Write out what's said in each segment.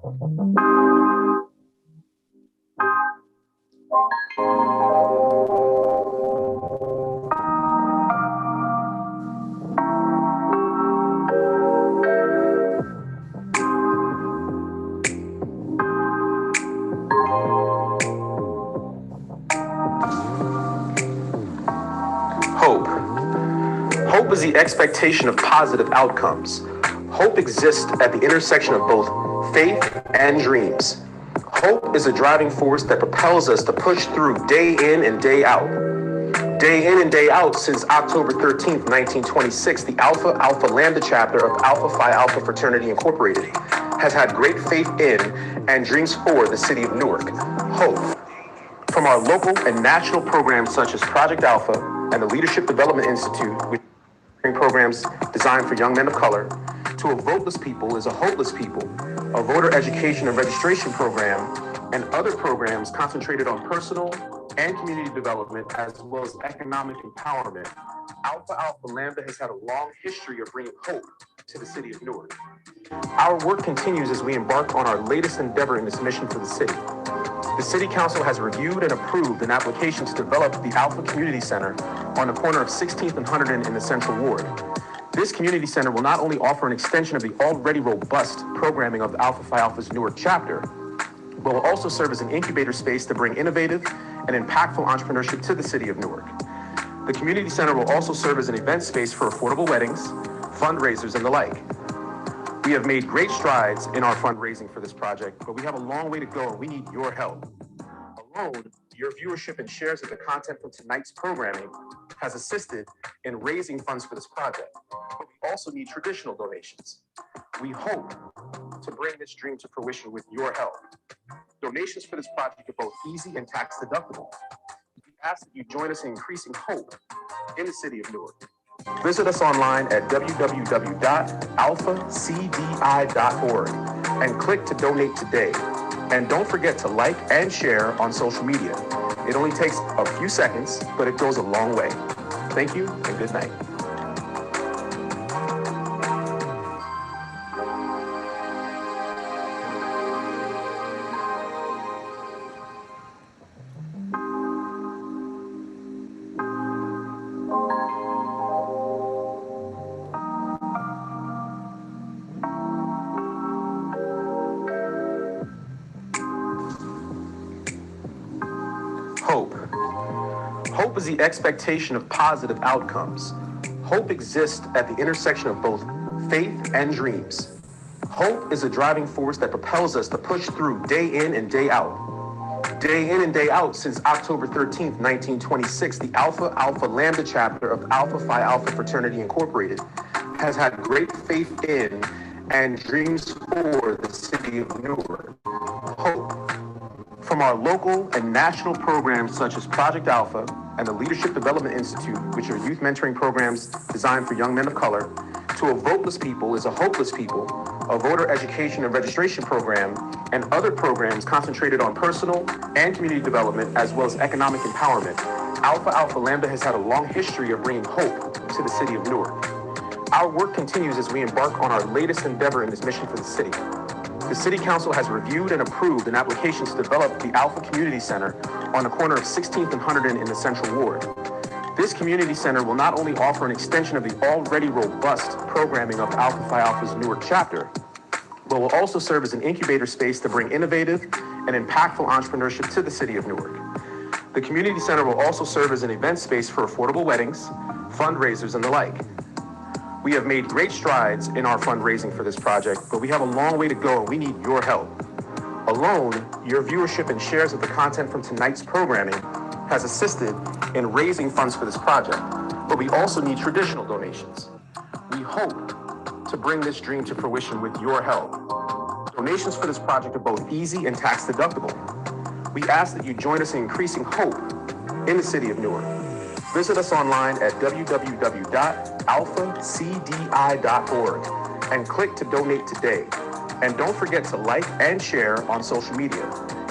Hope. Hope is the expectation of positive outcomes. Hope exists at the intersection of both faith and dreams. Hope is a driving force that propels us to push through day in and day out. Day in and day out since October 13th, 1926, the Alpha Alpha Lambda chapter of Alpha Phi Alpha Fraternity Incorporated has had great faith in and dreams for the city of Newark. Hope. From our local and national programs such as Project Alpha and the Leadership Development Institute, which programs designed for young men of color, to A Voteless People is a Hopeless People, a voter education and registration program, and other programs concentrated on personal and community development as well as economic empowerment. Alpha Alpha Lambda has had a long history of bringing hope to the city of Newark. Our work continues as we embark on our latest endeavor in this mission for the city. The City Council has reviewed and approved an application to develop the Alpha Community Center on the corner of 16th and 100 in the Central Ward. This community center will not only offer an extension of the already robust programming of the Alpha Phi Alpha's Newark chapter, but will also serve as an incubator space to bring innovative and impactful entrepreneurship to the city of Newark. The community center will also serve as an event space for affordable weddings, fundraisers, and the like. We have made great strides in our fundraising for this project, but we have a long way to go and we need your help. Alone, your viewership and shares of the content from tonight's programming has assisted in raising funds for this project, but we also need traditional donations. We hope to bring this dream to fruition with your help. Donations for this project are both easy and tax deductible. We ask that you join us in increasing hope in the city of Newark. Visit us online at www.alphacdi.org and click to donate today. And don't forget to like and share on social media. It only takes a few seconds, but it goes a long way. Thank you and good night. Hope. Hope is the expectation of positive outcomes. Hope exists at the intersection of both faith and dreams. Hope is a driving force that propels us to push through day in and day out. Day in and day out since October 13th, 1926, the Alpha Alpha Lambda chapter of Alpha Phi Alpha Fraternity Incorporated has had great faith in and dreams for the city of Newark. Hope. From our local and national programs such as Project Alpha and the Leadership Development Institute, which are youth mentoring programs designed for young men of color, to A Voteless People is a Hopeless People, a voter education and registration program, and other programs concentrated on personal and community development as well as economic empowerment. Alpha Alpha Lambda has had a long history of bringing hope to the city of Newark. Our work continues as we embark on our latest endeavor in this mission for the city. The City Council has reviewed and approved an application to develop the Alpha Community Center on the corner of 16th and 100 in the Central Ward. This community center will not only offer an extension of the already robust programming of Alpha Phi Alpha's Newark chapter, but will also serve as an incubator space to bring innovative and impactful entrepreneurship to the city of Newark. The community center will also serve as an event space for affordable weddings, fundraisers, and the like. We have made great strides in our fundraising for this project, but we have a long way to go and we need your help. Alone, your viewership and shares of the content from tonight's programming has assisted in raising funds for this project, but we also need traditional donations. We hope to bring this dream to fruition with your help. Donations for this project are both easy and tax deductible. We ask that you join us in increasing hope in the city of Newark. Visit us online at www.alphacdi.org and click to donate today. And don't forget to like and share on social media.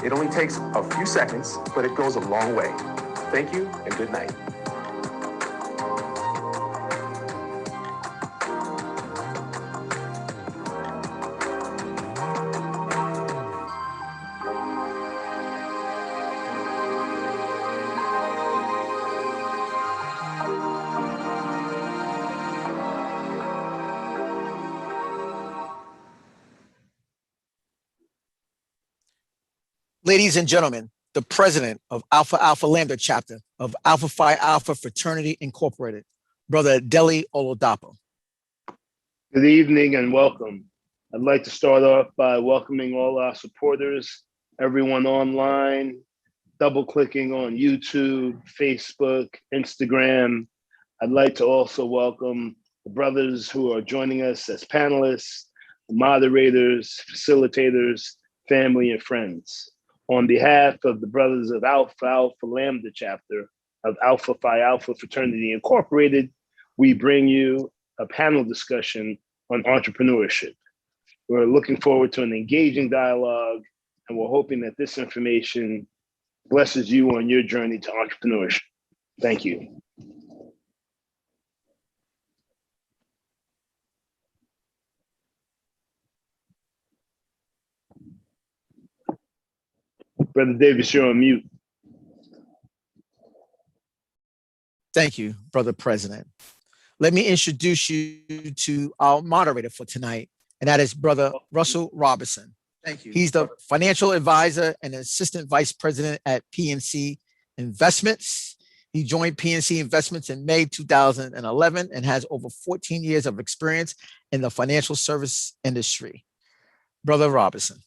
It only takes a few seconds, but it goes a long way. Thank you and good night. Ladies and gentlemen, the president of Alpha Alpha Lambda chapter of Alpha Phi Alpha Fraternity Incorporated, Brother Delel Oladapo. Good evening and welcome. I'd like to start off by welcoming all our supporters, everyone online, double-clicking on YouTube, Facebook, Instagram. I'd like to also welcome the brothers who are joining us as panelists, moderators, facilitators, family, and friends. On behalf of the brothers of Alpha Alpha Lambda chapter of Alpha Phi Alpha Fraternity Incorporated, we bring you a panel discussion on entrepreneurship. We're looking forward to an engaging dialogue, and we're hoping that this information blesses you on your journey to entrepreneurship. Thank you. Brother Davis, you're on mute. Thank you, Brother President. Let me introduce you to our moderator for tonight, and that is Brother Russell Robinson. Thank you. He's the financial advisor and assistant vice president at PNC Investments. He joined PNC Investments in May 2011 and has over 14 years of experience in the financial service industry. Brother Robinson.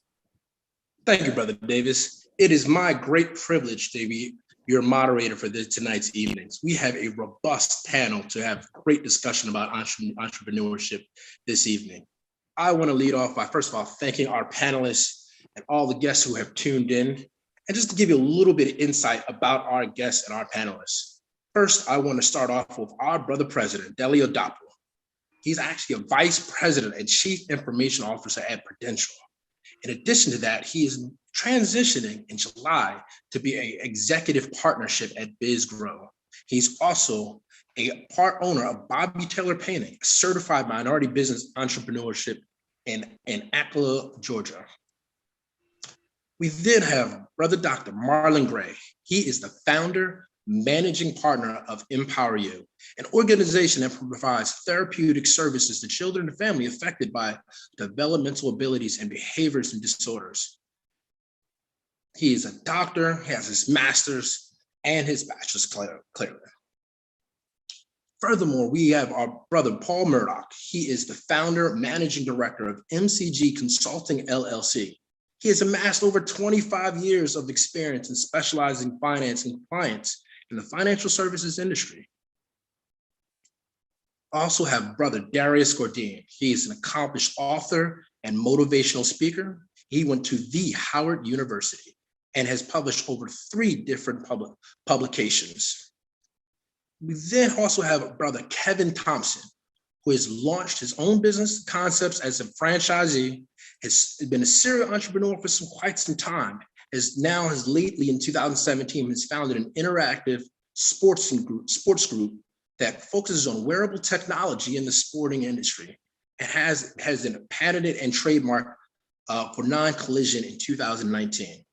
Thank you, Brother Davis. It is my great privilege to be your moderator for tonight's evenings. We have a robust panel to have great discussion about entrepreneurship this evening. I want to lead off by, first of all, thanking our panelists and all the guests who have tuned in. And just to give you a little bit of insight about our guests and our panelists. First, I want to start off with our brother president, Delel Oladapo. He's actually a vice president and chief information officer at Prudential. In addition to that, he is transitioning in July to be an executive partnership at BizGrow. He's also a part owner of Bobby Taylor Painting, a certified minority business entrepreneurship in Atlanta, Georgia. We then have Brother Dr. Marlon Gray. He is the founder, managing partner of Empower You, an organization that provides therapeutic services to children and family affected by developmental abilities and behaviors and disorders. He is a doctor, he has his master's and his bachelor's clearly. Furthermore, we have our brother, Paul Murdock. He is the founder, managing director of MCG Consulting, LLC. He has amassed over 25 years of experience in specializing finance and compliance in the financial services industry. Also have brother Darrius Gourdine. He is an accomplished author and motivational speaker. He went to the Howard University and has published over 3 different publications. We then also have brother Kevin Thompson, who has launched his own business concepts as a franchisee, has been a serial entrepreneur for quite some time, has lately in 2017 has founded an interactive sports group that focuses on wearable technology in the sporting industry and has a patented and trademark for non-collision in 2019.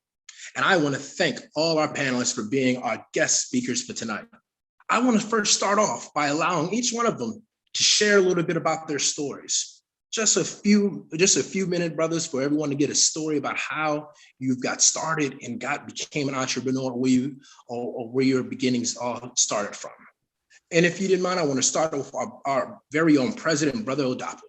And I want to thank all our panelists for being our guest speakers for tonight. I want to first start off by allowing each one of them to share a little bit about their stories. Just a few minutes, brothers, for everyone to get a story about how you got started and became an entrepreneur, or where your beginnings all started from. And if you didn't mind, I want to start with our very own president, Brother Oladapo.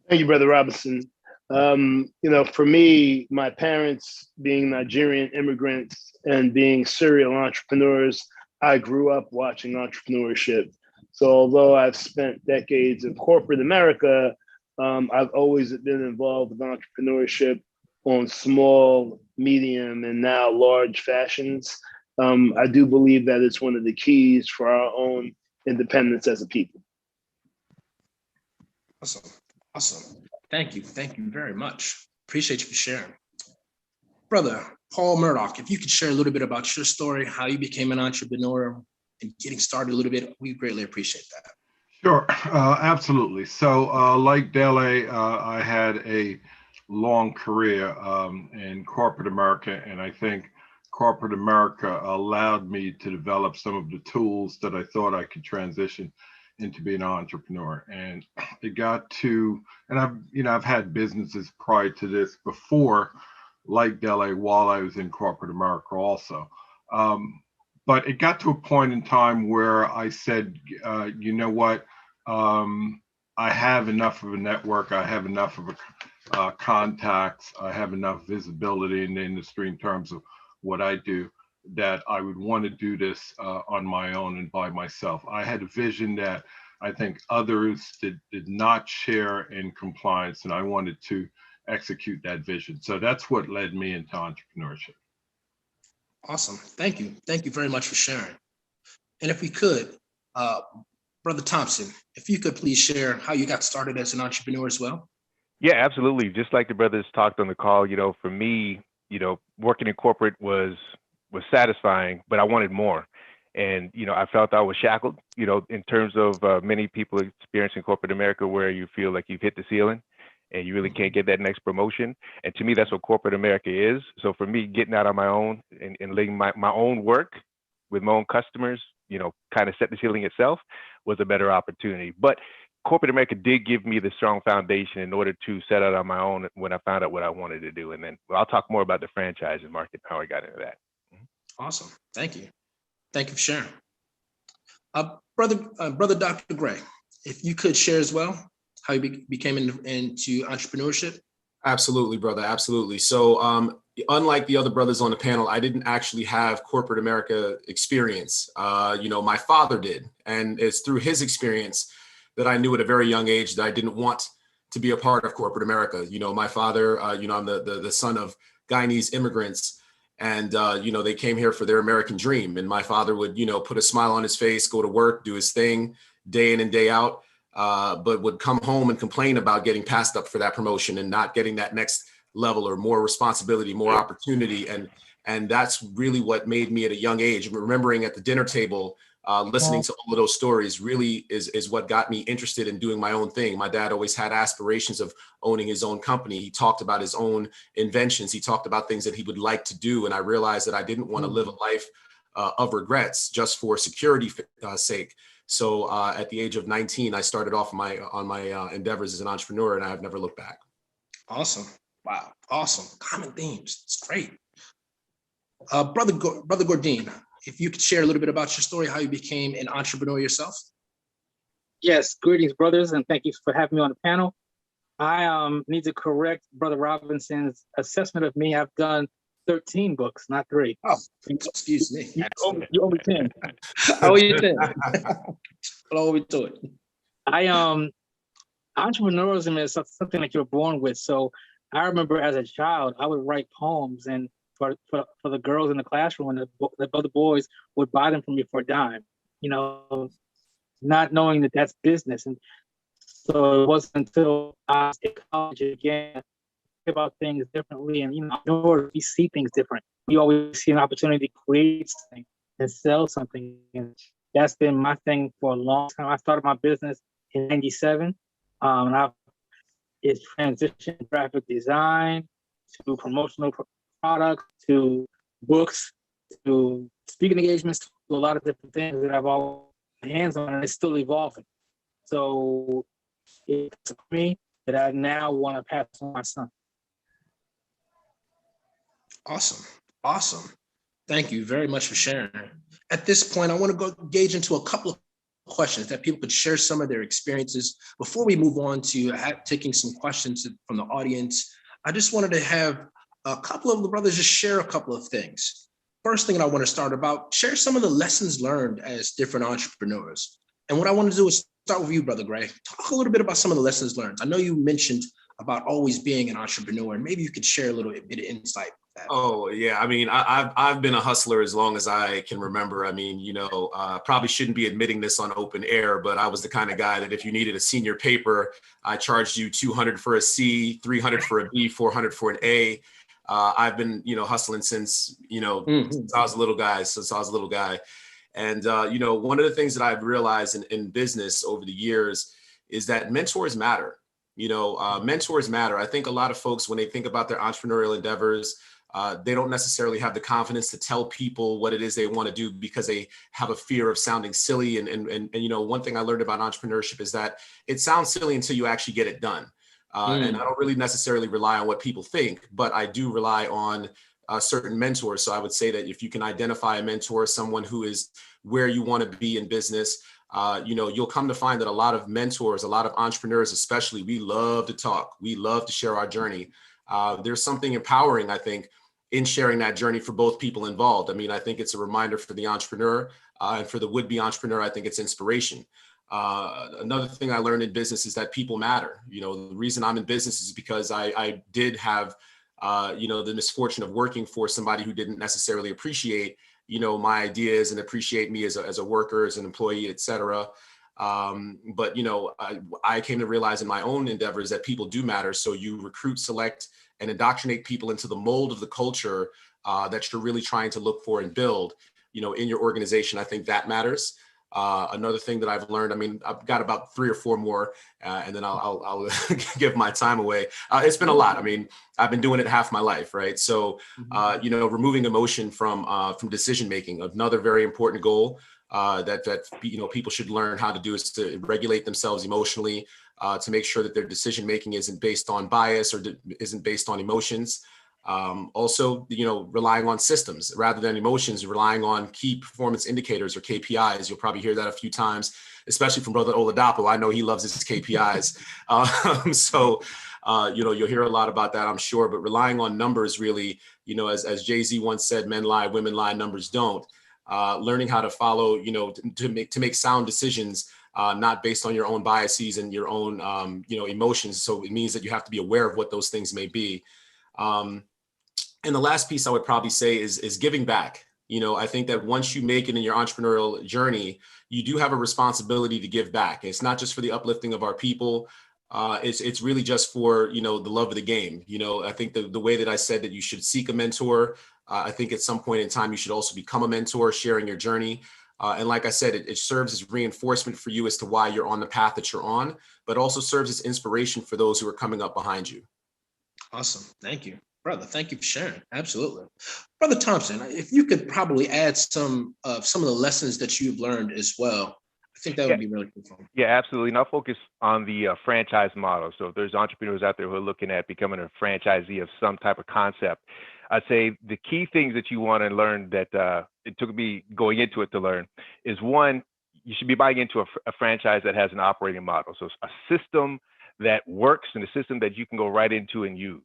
Thank you, Brother Robinson. For me, my parents being Nigerian immigrants and being serial entrepreneurs, I grew up watching entrepreneurship. So although I've spent decades in corporate America, I've always been involved with entrepreneurship on small, medium, and now large fashions. I do believe that it's one of the keys for our own independence as a people. Awesome. Thank you very much. Appreciate you for sharing. Brother Paul Murdock, if you could share a little bit about your story, how you became an entrepreneur and getting started a little bit, we greatly appreciate that. Sure, absolutely. So like Delel, I had a long career in corporate America, and I think corporate America allowed me to develop some of the tools that I thought I could transition into being an entrepreneur. And it got to, and I've had businesses prior to this before like Delel while I was in corporate America also. But it got to a point in time where I said, you know what? I have enough of a network. I have enough of a contacts. I have enough visibility in the industry in terms of what I do, that I would want to do this on my own and by myself. I had a vision that I think others did not share in compliance, and I wanted to execute that vision. So that's what led me into entrepreneurship. Awesome. Thank you. Thank you very much for sharing. And if we could, Brother Thompson, if you could please share how you got started as an entrepreneur as well. Yeah, absolutely. Just like the brothers talked on the call, for me, working in corporate was satisfying, but I wanted more. And, I felt I was shackled, in terms of many people experiencing corporate America, where you feel like you've hit the ceiling and you really can't get that next promotion. And to me, that's what corporate America is. So for me, getting out on my own and letting my own work with my own customers, kind of set the ceiling itself, was a better opportunity. But corporate America did give me the strong foundation in order to set out on my own when I found out what I wanted to do. And then I'll talk more about the franchising market, how I got into that. Awesome. Thank you. Thank you for sharing. Brother Dr. Gray, if you could share as well how you became into entrepreneurship. Absolutely, brother. Absolutely. So unlike the other brothers on the panel, I didn't actually have corporate America experience. My father did. And it's through his experience that I knew at a very young age that I didn't want to be a part of corporate America. My father, I'm the son of Guyanese immigrants. And, they came here for their American dream. And my father would, put a smile on his face, go to work, do his thing day in and day out, but would come home and complain about getting passed up for that promotion and not getting that next level or more responsibility, more opportunity. And that's really what made me at a young age, remembering at the dinner table, listening to all of those stories really is what got me interested in doing my own thing. My dad always had aspirations of owning his own company. He talked about his own inventions. He talked about things that he would like to do. And I realized that I didn't want to live a life of regrets just for security sake. So at the age of 19, I started off on my endeavors as an entrepreneur, and I have never looked back. Awesome. Wow. Awesome. Common themes. It's great. Brother Gourdine, if you could share a little bit about your story, how you became an entrepreneur yourself. Yes, greetings, brothers, and thank you for having me on the panel. I need to correct Brother Robinson's assessment of me. I've done 13 books, not 3. Oh, excuse me. You owe me 10. I owe you 10. I'll always do it. Entrepreneurship is something that you're born with. So I remember as a child, I would write poems, and for the girls in the classroom, and the other boys would buy them from me for a dime, not knowing that that's business. And so it wasn't until I was in college again about things differently, and we see things different. We always see an opportunity to create something and sell something, and that's been my thing for a long time. I started my business in '97, and it's transitioned graphic design to promotional products to books to speaking engagements to a lot of different things that I've all hands on, and it's still evolving. So it's me that I now want to pass on my son. Awesome. Thank you very much for sharing. At this point, I want to go engage into a couple of questions that people could share some of their experiences. Before we move on to taking some questions from the audience, I just wanted to have a couple of the brothers just share a couple of things. First thing I want to start about, share some of the lessons learned as different entrepreneurs. And what I want to do is start with you, Brother Gray. Talk a little bit about some of the lessons learned. I know you mentioned about always being an entrepreneur, and maybe you could share a little bit of insight. Oh, yeah. I mean, I've been a hustler as long as I can remember. I mean, probably shouldn't be admitting this on open air, but I was the kind of guy that if you needed a senior paper, I charged you $200 for a C, $300 for a B, $400 for an A. I've been, hustling since, since I was a little guy. And, one of the things that I've realized in business over the years is that mentors matter. Mentors matter. I think a lot of folks, when they think about their entrepreneurial endeavors, they don't necessarily have the confidence to tell people what it is they want to do because they have a fear of sounding silly. And one thing I learned about entrepreneurship is that it sounds silly until you actually get it done. And I don't really necessarily rely on what people think, but I do rely on certain mentors. So I would say that if you can identify a mentor, someone who is where you want to be in business, you'll come to find that a lot of mentors, a lot of entrepreneurs, especially, we love to talk. We love to share our journey. There's something empowering, I think, in sharing that journey for both people involved. I mean, I think it's a reminder for the entrepreneur and for the would-be entrepreneur. I think it's inspiration. Another thing I learned in business is that people matter. The reason I'm in business is because I did have, the misfortune of working for somebody who didn't necessarily appreciate, my ideas and appreciate me as a worker, as an employee, et cetera. But I came to realize in my own endeavors that people do matter. So you recruit, select, and indoctrinate people into the mold of the culture that you're really trying to look for and build, in your organization. I think that matters. Another thing that I've learned, I mean, I've got about 3 or 4 more, and then I'll give my time away. It's been a lot. I mean, I've been doing it half my life, right? So, removing emotion from decision making, another very important goal that people should learn how to do is to regulate themselves emotionally, to make sure that their decision making isn't based on bias or isn't based on emotions. Also, relying on systems rather than emotions, relying on key performance indicators or KPIs. You'll probably hear that a few times, especially from Brother Oladapo. I know he loves his KPIs. You'll hear a lot about that, I'm sure, but relying on numbers really, as Jay-Z once said, men lie, women lie, numbers don't. Learning how to follow, to make sound decisions, not based on your own biases and your own, emotions. So it means that you have to be aware of what those things may be. And the last piece I would probably say is giving back. I think that once you make it in your entrepreneurial journey, you do have a responsibility to give back. It's not just for the uplifting of our people. It's really just for, the love of the game. I think the way that I said that you should seek a mentor, I think at some point in time, you should also become a mentor, sharing your journey. And like I said, it serves as reinforcement for you as to why you're on the path that you're on, but also serves as inspiration for those who are coming up behind you. Awesome. Thank you, brother. Thank you for sharing. Absolutely. Brother Thompson, if you could probably add some of the lessons that you've learned as well, I think that would be really cool. Yeah, absolutely. And I'll focus on the franchise model. So if there's entrepreneurs out there who are looking at becoming a franchisee of some type of concept, I'd say the key things that you want to learn that it took me going into it to learn is, one, you should be buying into a franchise that has an operating model. So a system that works and a system that you can go right into and use,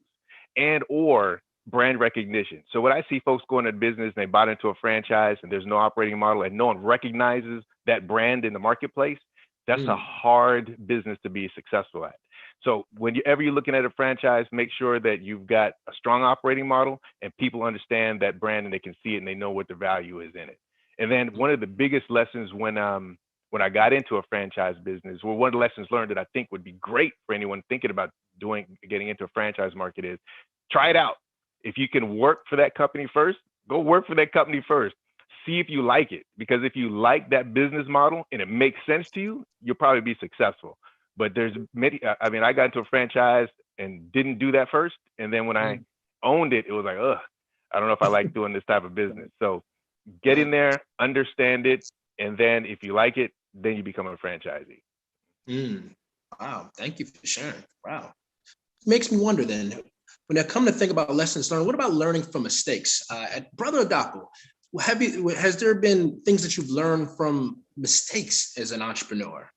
and or brand recognition. So when I see folks going into business and they bought into a franchise and there's no operating model and no one recognizes that brand in the marketplace, that's a hard business to be successful at. So whenever you're looking at a franchise, make sure that you've got a strong operating model and people understand that brand and they can see it and they know what the value is in it. And then one of the biggest lessons when I got into a franchise business, well, one of the lessons learned that I think would be great for anyone thinking about getting into a franchise market is try it out. If you can work for that company first, go work for that company first. See if you like it, because if you like that business model and it makes sense to you, you'll probably be successful. But there's many, I mean, I got into a franchise and didn't do that first. And then when I owned it, it was like, I don't know if I like doing this type of business. So get in there, understand it. And then if you like it, then you become a franchisee. Wow. Thank you for sharing. Wow. Makes me wonder then, when I come to think about lessons learned, what about learning from mistakes? At Brother Oladapo, has there been things that you've learned from mistakes as an entrepreneur?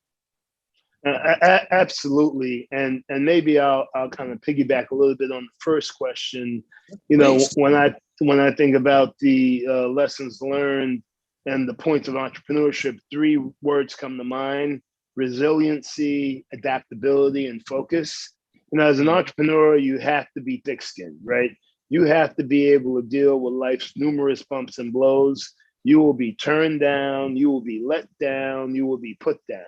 Absolutely. And maybe I'll kind of piggyback a little bit on the first question. When I think about the lessons learned and the points of entrepreneurship, 3 words come to mind: resiliency, adaptability, and focus. As an entrepreneur, you have to be thick-skinned, right? You have to be able to deal with life's numerous bumps and blows. You will be turned down, you will be let down, you will be put down.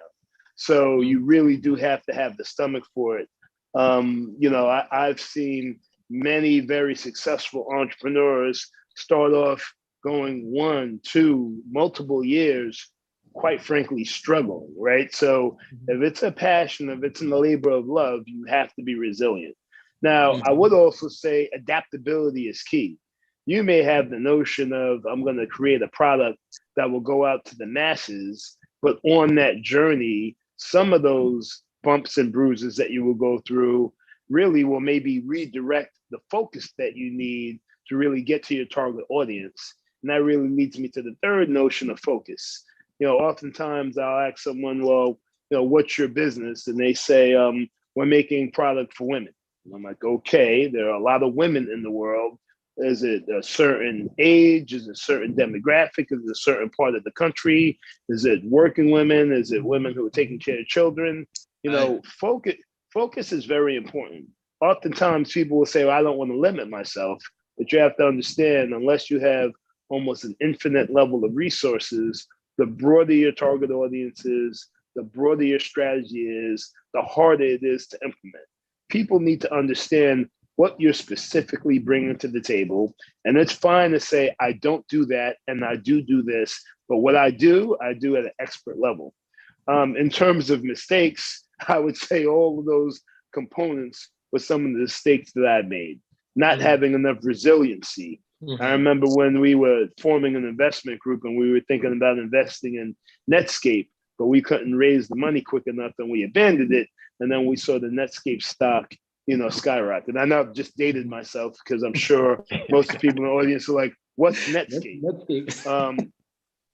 So you really do have to have the stomach for it. I've seen many very successful entrepreneurs start off going 1, 2, multiple years, quite frankly, struggling, right? So if it's a passion, if it's in the labor of love, you have to be resilient. Now, I would also say adaptability is key. You may have the notion of, I'm going to create a product that will go out to the masses, but on that journey, some of those bumps and bruises that you will go through, really will maybe redirect the focus that you need to really get to your target audience. And that really leads me to the third notion of focus. Oftentimes I'll ask someone, well, what's your business? And they say, we're making product for women. And I'm like, okay, there are a lot of women in the world. Is it a certain age? Is it a certain demographic? Is it a certain part of the country? Is it working women? Is it women who are taking care of children? Focus is very important. Oftentimes people will say, well, I don't want to limit myself, but you have to understand, unless you have almost an infinite level of resources, the broader your target audience is, the broader your strategy is, the harder it is to implement. People need to understand what you're specifically bringing to the table. And it's fine to say, I don't do that, and I do this, but what I do at an expert level. In terms of mistakes, I would say all of those components were some of the mistakes that I made. Not having enough resiliency. I remember when we were forming an investment group and we were thinking about investing in Netscape, but we couldn't raise the money quick enough and we abandoned it. And then we saw the Netscape stock, skyrocket. I know I've just dated myself because I'm sure most people in the audience are like, what's Netscape?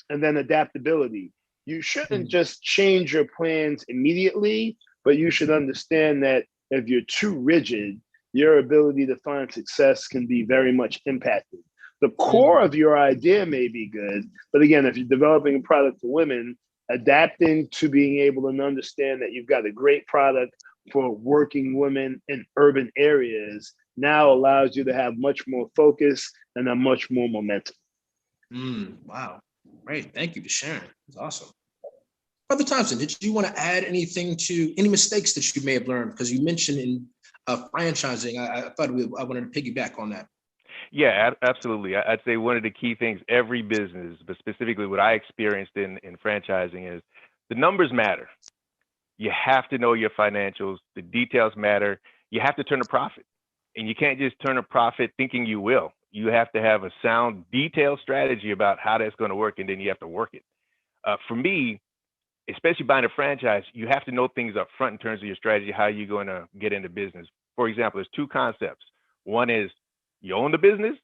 And then adaptability. You shouldn't just change your plans immediately, but you should understand that if you're too rigid, your ability to find success can be very much impacted. The core of your idea may be good, but again, if you're developing a product for women, adapting to being able to understand that you've got a great product for working women in urban areas now allows you to have much more focus and a much more momentum. Wow, great. Thank you for sharing. That's awesome. Brother Thompson, did you want to add anything to any mistakes that you may have learned? Because you mentioned in franchising, I thought I wanted to piggyback on that. Yeah, absolutely. I'd say one of the key things every business, but specifically what I experienced in franchising, is the numbers matter. You have to know your financials. The details matter. You have to turn a profit. And you can't just turn a profit thinking you will. You have to have a sound, detailed strategy about how that's going to work, and then you have to work it. For me, especially buying a franchise, you have to know things up front in terms of your strategy, how you're going to get into business. For example, there's two concepts. One is you own the business.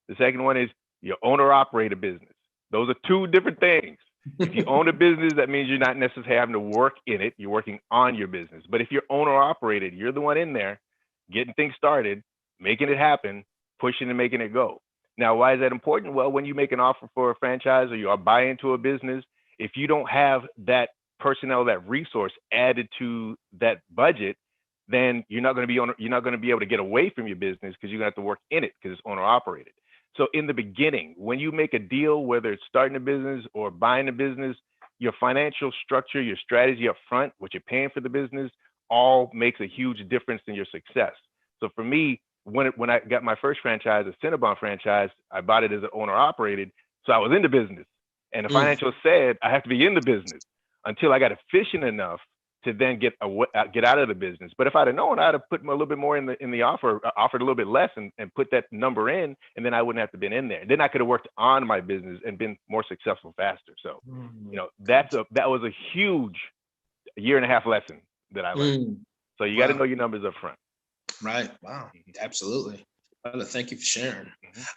The second one is you own or operate a business. Those are two different things. If you own a business, that means you're not necessarily having to work in it. You're working on your business. But if you're owner operated, you're the one in there getting things started, making it happen, pushing and making it go. Now, why is that important? Well, when you make an offer for a franchise or you are buying into a business, if you don't have that personnel, that resource added to that budget, then you're not going to be able to get away from your business because you're going to have to work in it because it's owner operated. So in the beginning, when you make a deal, whether it's starting a business or buying a business, your financial structure, your strategy up front, what you're paying for the business, all makes a huge difference in your success. So for me, when I got my first franchise, a Cinnabon franchise, I bought it as an owner operated. So I was in the business, and the financial said I have to be in the business until I got efficient enough to then get out of the business. But if I'd have known, I'd have put a little bit more in the offer, offered a little bit less, and put that number in, and then I wouldn't have to been in there. Then I could have worked on my business and been more successful faster. So, that was a huge 1.5 year lesson that I learned. So you got to know your numbers up front. Right. Wow. Absolutely. Thank you for sharing.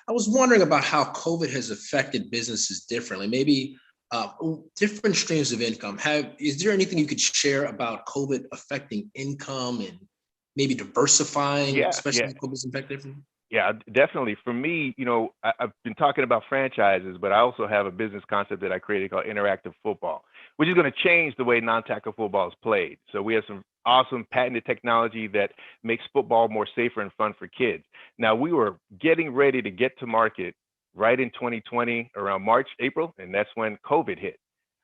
I was wondering about how COVID has affected businesses differently. Maybe different streams of income. Is there anything you could share about COVID affecting income and maybe diversifying, especially when COVID's affected differently? Yeah, definitely. For me, I've been talking about franchises, but I also have a business concept that I created called interactive football, which is going to change the way non-tackle football is played. So we have some awesome patented technology that makes football more safer and fun for kids. Now, we were getting ready to get to market right in 2020, around March, April, and that's when COVID hit,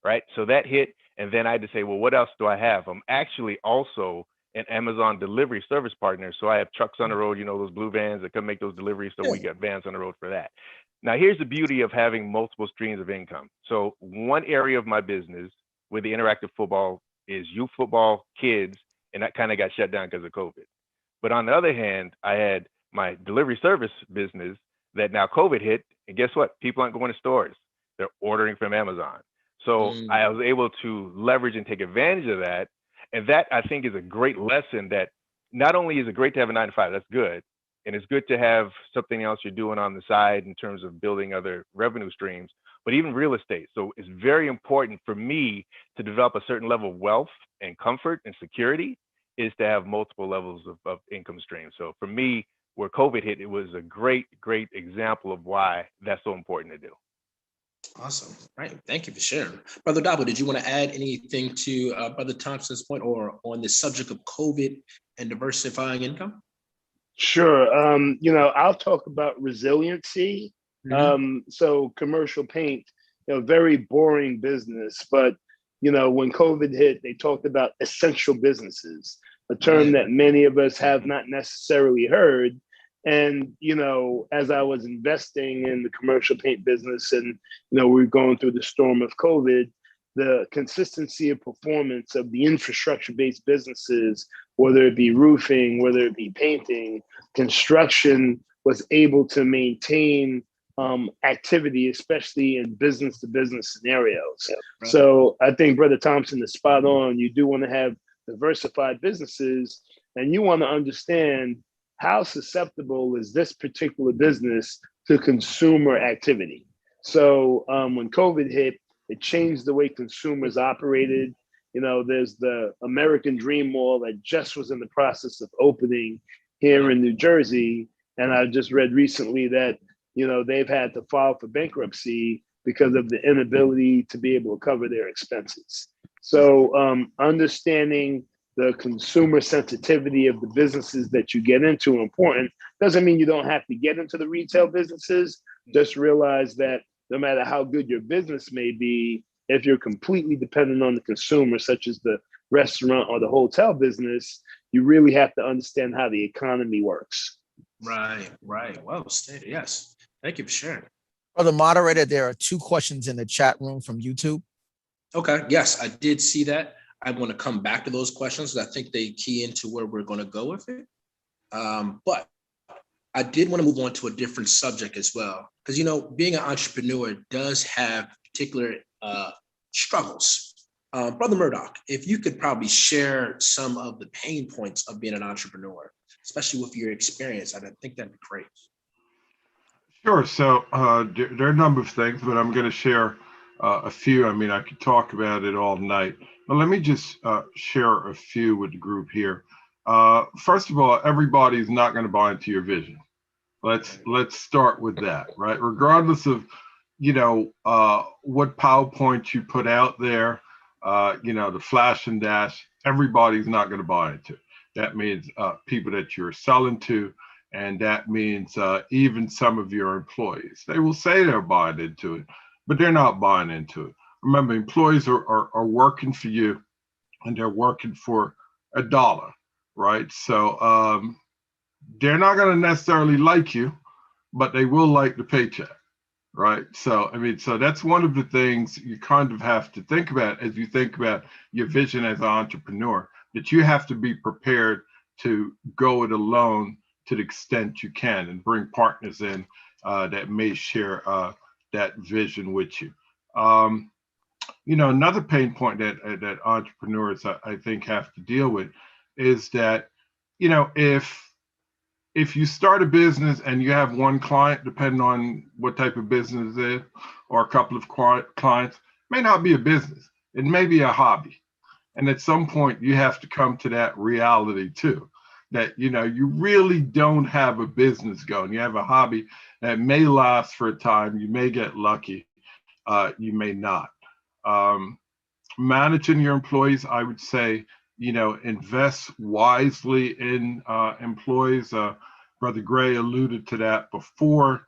right? So that hit, and then I had to say, well, what else do I have? I'm actually also an Amazon delivery service partner. So I have trucks on the road, those blue vans that come make those deliveries. So we got vans on the road for that. Now, here's the beauty of having multiple streams of income. So one area of my business with the interactive football is youth football, kids, and that kind of got shut down because of COVID. But on the other hand, I had my delivery service business that now COVID hit, and guess what? People aren't going to stores. They're ordering from Amazon. So I was able to leverage and take advantage of that. And that, I think, is a great lesson that not only is it great to have a 9 to 5, that's good. And it's good to have something else you're doing on the side in terms of building other revenue streams, but even real estate. So it's very important for me to develop a certain level of wealth and comfort and security is to have multiple levels of income streams. So for me, where COVID hit, it was a great example of why that's so important to do. Awesome. Right. Thank you for sharing. Brother Dabo, did you want to add anything to Brother Thompson's point or on the subject of COVID and diversifying income? Sure. I'll talk about resiliency. So commercial paint, very boring business, but when COVID hit, they talked about essential businesses, a term that many of us have not necessarily heard. And, as I was investing in the commercial paint business and, we're going through the storm of COVID, the consistency of performance of the infrastructure-based businesses, whether it be roofing, whether it be painting, construction, was able to maintain activity, especially in business-to-business scenarios. Yeah, right. So I think Brother Thompson is spot on. You do want to have diversified businesses, and you want to understand how susceptible is this particular business to consumer activity. So when COVID hit, it changed the way consumers operated. There's the American Dream Mall that just was in the process of opening here in New Jersey. And I just read recently that, they've had to file for bankruptcy because of the inability to be able to cover their expenses. So understanding the consumer sensitivity of the businesses that you get into important. Doesn't mean you don't have to get into the retail businesses. Just realize that no matter how good your business may be, if you're completely dependent on the consumer, such as the restaurant or the hotel business, you really have to understand how the economy works. Right. Well stated. Yes. Thank you for sharing. Brother Moderator, there are 2 questions in the chat room from YouTube. Okay. Yes, I did see that. I want to come back to those questions because I think they key into where we're going to go with it. But I did want to move on to a different subject as well, because, being an entrepreneur does have particular struggles. Brother Murdock, if you could probably share some of the pain points of being an entrepreneur, especially with your experience, I think that'd be great. Sure. So there are a number of things, but I'm going to share a few. I mean, I could talk about it all night, but let me just share a few with the group here. First of all, everybody's not going to buy into your vision. Let's start with that, right? Regardless of, what PowerPoint you put out there, the flash and dash, everybody's not going to buy into it. That means people that you're selling to, and that means even some of your employees. They will say they're buying into it, but they're not buying into it. Remember, employees are working for you, and they're working for $1, right? So they're not going to necessarily like you, but they will like the paycheck, right? So, so that's one of the things you kind of have to think about as you think about your vision as an entrepreneur, that you have to be prepared to go it alone to the extent you can and bring partners in that may share that vision with you. Another pain point that entrepreneurs, I think, have to deal with is that, if you start a business and you have one client, depending on what type of business it is, or a couple of clients, it may not be a business. It may be a hobby. And at some point, you have to come to that reality too, that, you really don't have a business going. You have a hobby that may last for a time. You may get lucky. You may not. Managing your employees, I would say, invest wisely in employees. Brother Gray alluded to that before.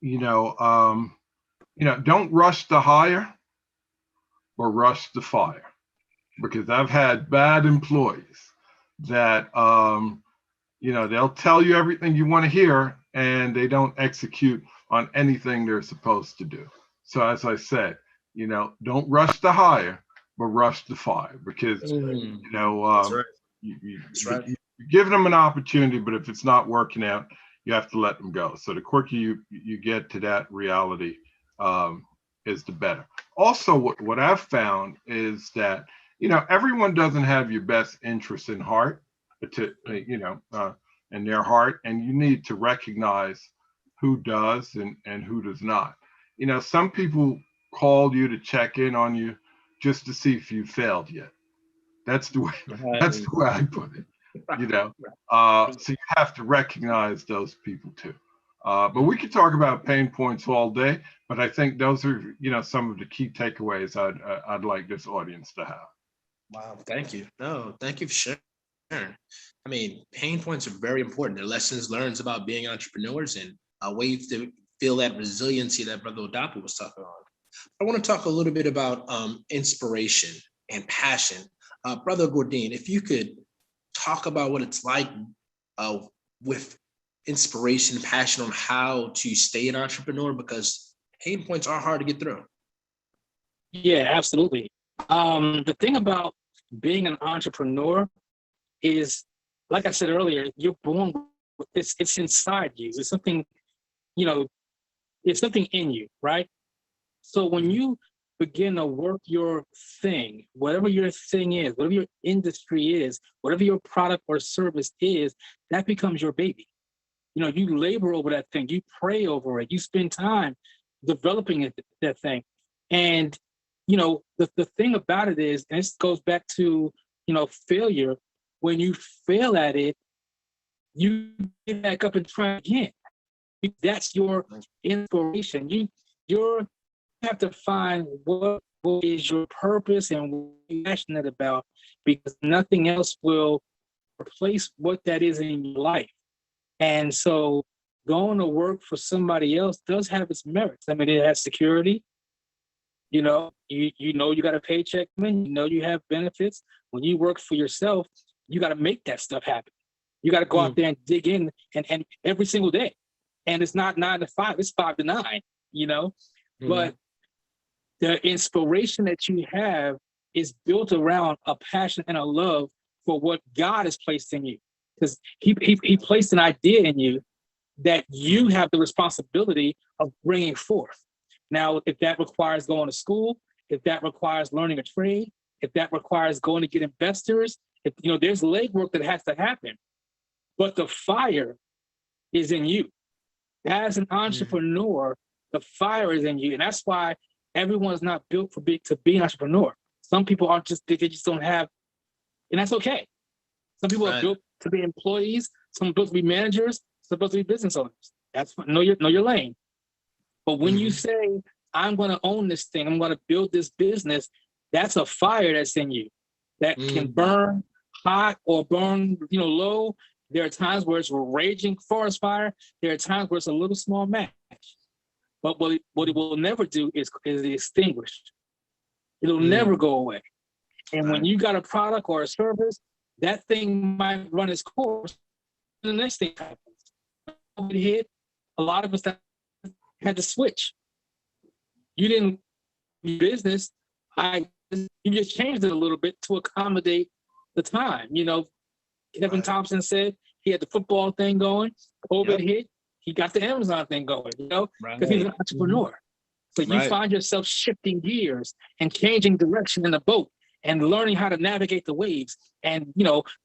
Don't rush to hire or rush to fire, because I've had bad employees that, they'll tell you everything you want to hear and they don't execute on anything they're supposed to do. So as I said, don't rush to hire, but rush to fire, because, you give them an opportunity, but if it's not working out, you have to let them go. So the quicker you get to that reality is the better. Also, what I've found is that, everyone doesn't have your best interest in heart. in their heart, and you need to recognize who does and who does not. Some people call you to check in on you just to see if you failed yet. That's the way I put it. So you have to recognize those people too. But we could talk about pain points all day, but I think those are some of the key takeaways I'd like this audience to have. Wow, thank you. No, thank you for sharing. I mean, pain points are very important. They're lessons learned about being entrepreneurs and ways to feel that resiliency that Brother Oladapo was talking on. I want to talk a little bit about inspiration and passion. Brother Gourdine, if you could talk about what it's like with inspiration, passion on how to stay an entrepreneur, because pain points are hard to get through. Yeah, absolutely. The thing about being an entrepreneur is, like I said earlier, you're born with this, it's inside you. It's something, it's something in you, right? So when you begin to work your thing, whatever your thing is, whatever your industry is, whatever your product or service is, that becomes your baby. You labor over that thing, you pray over it, you spend time developing that thing. And, the thing about it is, and this goes back to, failure. When you fail at it, you get back up and try again. That's your inspiration. You have to find what is your purpose and what you're passionate about, because nothing else will replace what that is in your life. And so going to work for somebody else does have its merits. I mean, it has security. You got a paycheck, you have benefits. When you work for yourself, you got to make that stuff happen. You got to go out there and dig in and every single day. And it's not 9 to 5, it's 5 to 9, But the inspiration that you have is built around a passion and a love for what God has placed in you. Because he placed an idea in you that you have the responsibility of bringing forth. Now, if that requires going to school, if that requires learning a trade, if that requires going to get investors, if there's legwork that has to happen, but the fire is in you. As an entrepreneur, the fire is in you, and that's why everyone's not built to be an entrepreneur. Some people they just don't have, and that's okay. Some people are built to be employees. Some are built to be managers. Some are built to be business owners. That's know your lane. But when you say, I'm going to own this thing, I'm going to build this business, that's a fire that's in you that can burn hot or burn, low. There are times where it's a raging forest fire. There are times where it's a little small match. But what it will never do is extinguish. It'll never go away. And when you got a product or a service, that thing might run its course. The next thing happens. COVID hit, a lot of us had to switch. You didn't do business. You just changed it a little bit to accommodate the time. Kevin Thompson said he had the football thing going. COVID hit, he got the Amazon thing going, because he's an entrepreneur. So you find yourself shifting gears and changing direction in the boat and learning how to navigate the waves and,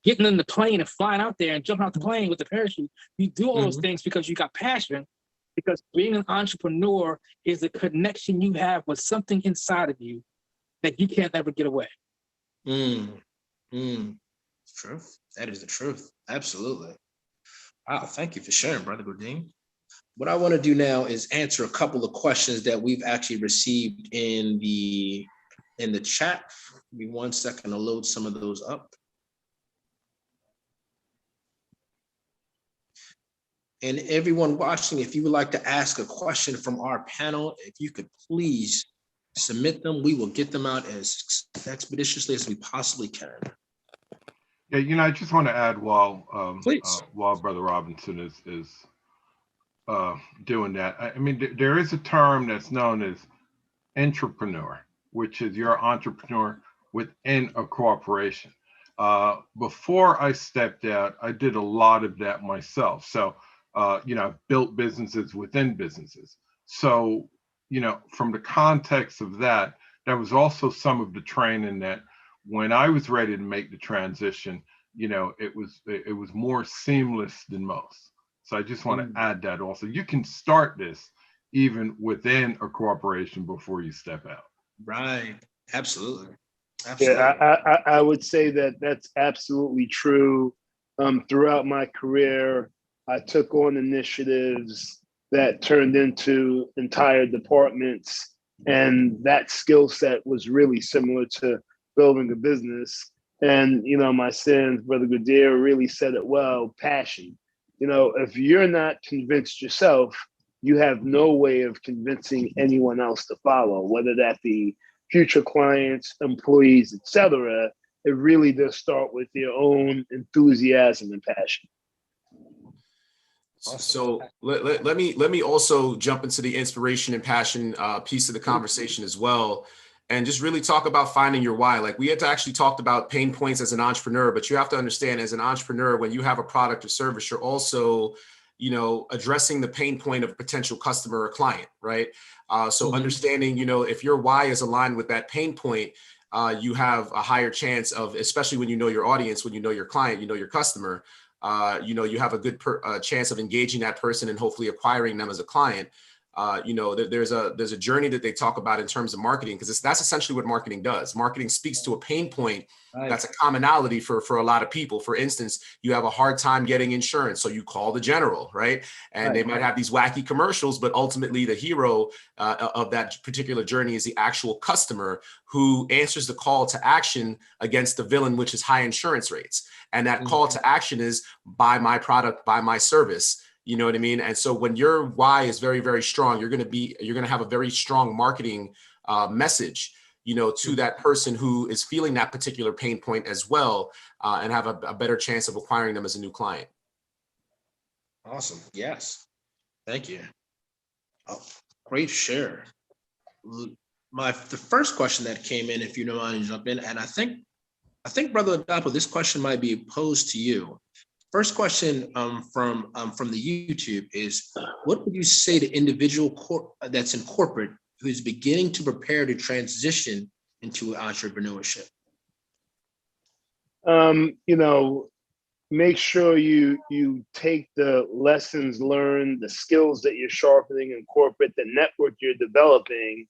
getting in the plane and flying out there and jumping out the plane with the parachute. You do all those things because you got passion, because being an entrepreneur is a connection you have with something inside of you that you can't ever get away. Truth. That is the truth. Absolutely. Wow. Thank you for sharing, Brother Gourdine. What I want to do now is answer a couple of questions that we've actually received in the chat. Give me 1 second to load some of those up. And everyone watching, if you would like to ask a question from our panel, if you could please submit them, we will get them out as expeditiously as we possibly can. Yeah, I just want to add while Brother Robinson is doing that. I mean, there is a term that's known as entrepreneur, which is you're an entrepreneur within a corporation. Before I stepped out, I did a lot of that myself. So, I've built businesses within businesses. So, from the context of that, there was also some of the training that when I was ready to make the transition, it was more seamless than most. So I just want to add that also. You can start this even within a corporation before you step out. Right. Absolutely. Yeah, I would say that that's absolutely true. Throughout my career, I took on initiatives that turned into entire departments, and that skill set was really similar to building a business. And my sons, Brother Gourdine, really said it well: passion. If you're not convinced yourself, you have no way of convincing anyone else to follow, whether that be future clients, employees, etc. It really does start with your own enthusiasm and passion. So let me also jump into the inspiration and passion piece of the conversation as well, and just really talk about finding your why. Like, we had to actually talked about pain points as an entrepreneur, but you have to understand, as an entrepreneur, when you have a product or service, you're also addressing the pain point of a potential customer or client, right? So understanding, if your why is aligned with that pain point, you have a higher chance of, especially when you know your audience, when you know your client, you know your customer, you have a good chance of engaging that person and hopefully acquiring them as a client. There's a journey that they talk about in terms of marketing, because that's essentially what marketing does. Marketing speaks to a pain point. Right. That's a commonality for a lot of people. For instance, you have a hard time getting insurance, so you call the general, right? And they might have these wacky commercials, but ultimately the hero of that particular journey is the actual customer who answers the call to action against the villain, which is high insurance rates. And that call to action is buy my product, buy my service. You know what I mean? And so when your why is very, very strong, you're going to have a very strong marketing message, to that person who is feeling that particular pain point as well, and have a better chance of acquiring them as a new client. Awesome. Yes. Thank you. Oh, great share. The first question that came in, if you don't mind to jump in, and I think Brother Oladapo, this question might be posed to you. First question from the YouTube is, what would you say to individual that's in corporate who's beginning to prepare to transition into entrepreneurship? Make sure you take the lessons learned, the skills that you're sharpening in corporate, the network you're developing,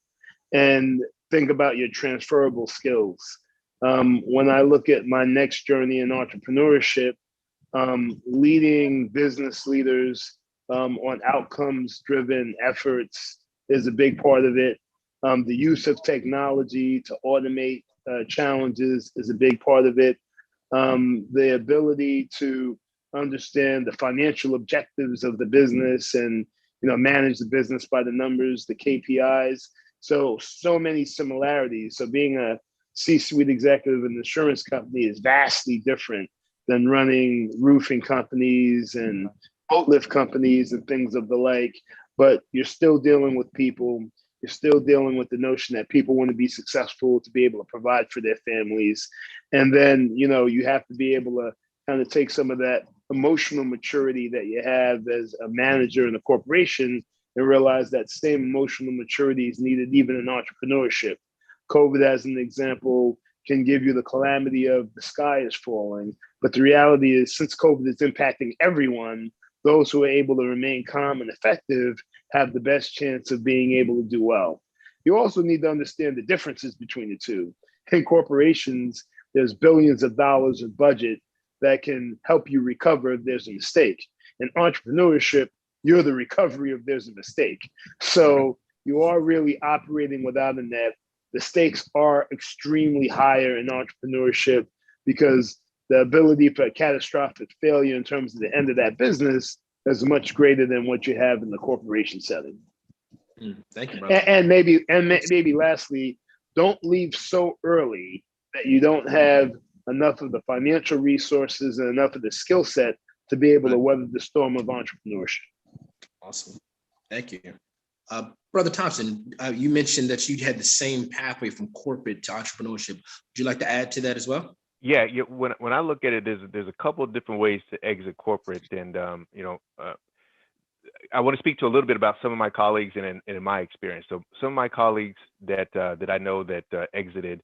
and think about your transferable skills. When I look at my next journey in entrepreneurship, leading business leaders on outcomes-driven efforts is a big part of it. The use of technology to automate challenges is a big part of it. The ability to understand the financial objectives of the business and manage the business by the numbers, the KPIs. So many similarities. So being a C-suite executive in an insurance company is vastly different than running roofing companies and boat lift companies and things of the like. But you're still dealing with people. You're still dealing with the notion that people want to be successful to be able to provide for their families. And then, you have to be able to kind of take some of that emotional maturity that you have as a manager in a corporation and realize that same emotional maturity is needed even in entrepreneurship. COVID, as an example, can give you the calamity of the sky is falling. But the reality is, since COVID is impacting everyone, those who are able to remain calm and effective have the best chance of being able to do well. You also need to understand the differences between the two. In corporations, there's billions of dollars of budget that can help you recover if there's a mistake. In entrepreneurship, you're the recovery if there's a mistake. So you are really operating without a net. The stakes are extremely higher in entrepreneurship because the ability for a catastrophic failure in terms of the end of that business is much greater than what you have in the corporation setting. Thank you, brother. And maybe lastly, don't leave so early that you don't have enough of the financial resources and enough of the skill set to be able to weather the storm of entrepreneurship. Awesome. Thank you. Brother Thompson, you mentioned that you had the same pathway from corporate to entrepreneurship. Would you like to add to that as well? Yeah. When I look at it, there's a couple of different ways to exit corporate, and I want to speak to a little bit about some of my colleagues and in my experience. So some of my colleagues that I know that exited,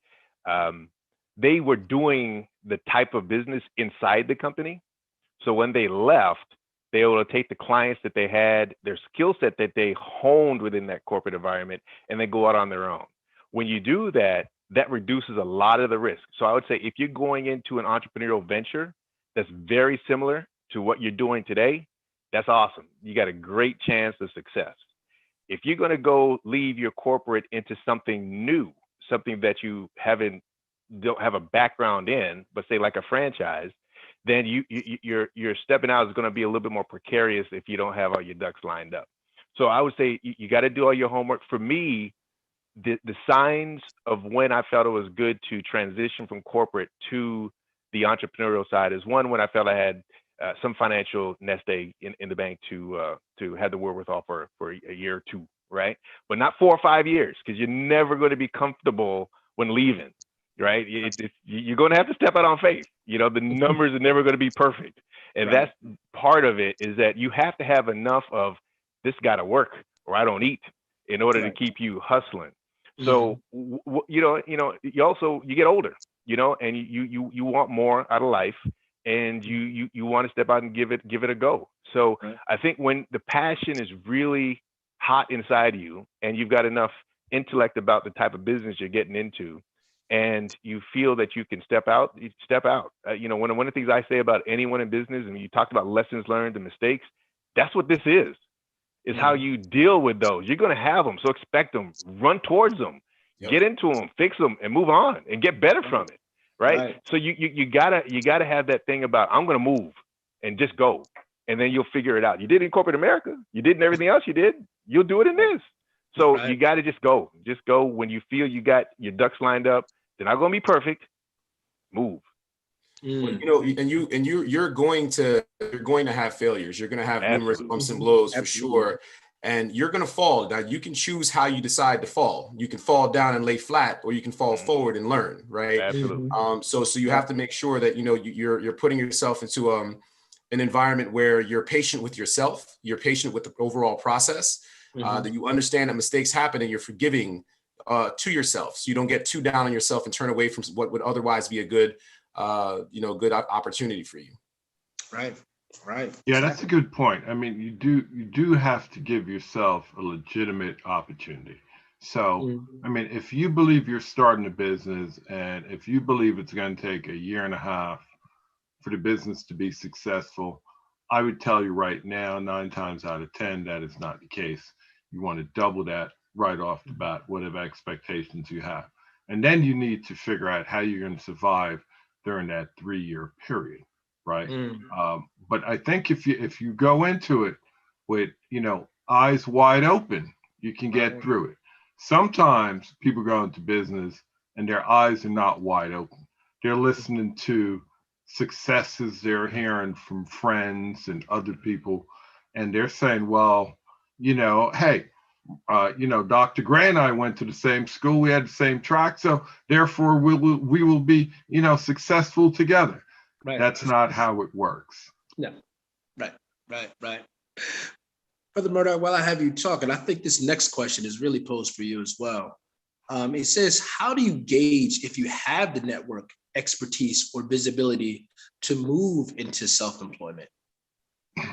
they were doing the type of business inside the company. So when they left, they were able to take the clients that they had, their skill set that they honed within that corporate environment, and then go out on their own. When you do that, that reduces a lot of the risk. So I would say if you're going into an entrepreneurial venture that's very similar to what you're doing today, that's awesome. You got a great chance of success. If you're going to go leave your corporate into something new, something that you don't have a background in, but say like a franchise, then your stepping out is going to be a little bit more precarious if you don't have all your ducks lined up. So I would say you got to do all your homework. For me, the signs of when I felt it was good to transition from corporate to the entrepreneurial side is one, when I felt I had some financial nest egg in the bank to have the wherewithal for a year or two, right? But not 4 or 5 years, because you're never going to be comfortable when leaving, right? You're going to have to step out on faith. You know, the numbers are never going to be perfect. And Right. that's part of it, is that you have to have enough of this got to work or I don't eat in order Right. to keep you hustling. So, you get older, you know, and you want more out of life, and you want to step out and give it a go. So Right. I think when the passion is really hot inside you and you've got enough intellect about the type of business you're getting into, and you feel that you can step out, you step out. You know, one of the things I say about anyone in business, and you talked about lessons learned and mistakes, that's what this is how you deal with those. You're going to have them, so expect them, run towards them, get into them, fix them, and move on and get better from it, right? So you gotta have that thing about, I'm going to move and just go, and then you'll figure it out. You did it in corporate America, you did in everything else you did, you'll do it in this. So you got to just go when you feel you got your ducks lined up. They're not going to be perfect. Move. Well, you know, and you're going to have failures. You're going to have numerous bumps and blows for sure, and you're going to fall. Now you can choose how you decide to fall. You can fall down and lay flat, or you can fall forward and learn. Right. Absolutely. So you have to make sure that you're putting yourself into an environment where you're patient with yourself. You're patient with the overall process. That you understand that mistakes happen, and you're forgiving to yourself, so you don't get too down on yourself and turn away from what would otherwise be a good good opportunity for you. Right. Yeah, that's a good point. I mean, you do have to give yourself a legitimate opportunity. So, I mean, if you believe you're starting a business, and if you believe it's going to take 1.5 years for the business to be successful, I would tell you right now, 9 times out of 10, that is not the case. You want to double that right off the bat, whatever expectations you have. And then you need to figure out how you're going to survive during that 3-year period, right? But I think if you go into it with, eyes wide open, you can get through it. Sometimes people go into business and their eyes are not wide open. They're listening to successes they're hearing from friends and other people, and they're saying, well, hey, Dr. Gray and I went to the same school, we had the same track, so therefore we will be, successful together. Right. That's not how it works. No. Right. Brother Murdock, while I have you talking, I think this next question is really posed for you as well. It says, how do you gauge if you have the network, expertise, or visibility to move into self-employment?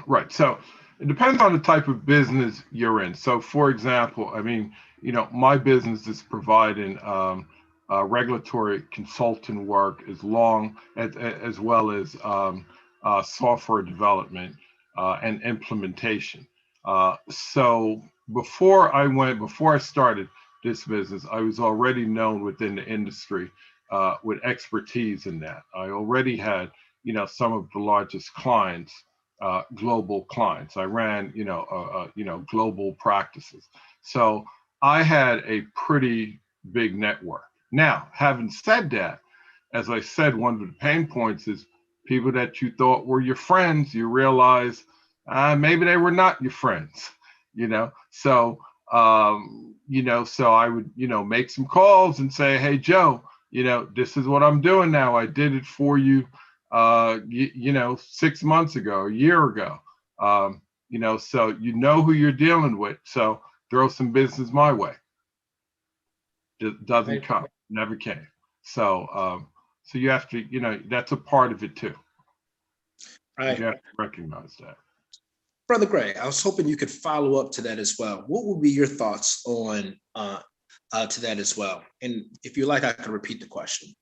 Right. So it depends on the type of business you're in. So, for example, I mean, my business is providing regulatory consulting work as well as software development and implementation. So before I started this business, I was already known within the industry with expertise in that. I already had, some of the largest clients. Global clients. I ran, global practices. So I had a pretty big network. Now, having said that, as I said, one of the pain points is people that you thought were your friends, you realize maybe they were not your friends, So, so I would, make some calls and say, hey, Joe, this is what I'm doing now. I did it for you. 6 months ago, a year ago, so who you're dealing with. So throw some business my way. It doesn't come, never came. So So you have to, that's a part of it too. Right. You have to recognize that. Brother Gray, I was hoping you could follow up to that as well. What would be your thoughts on to that as well? And if you like, I could repeat the question.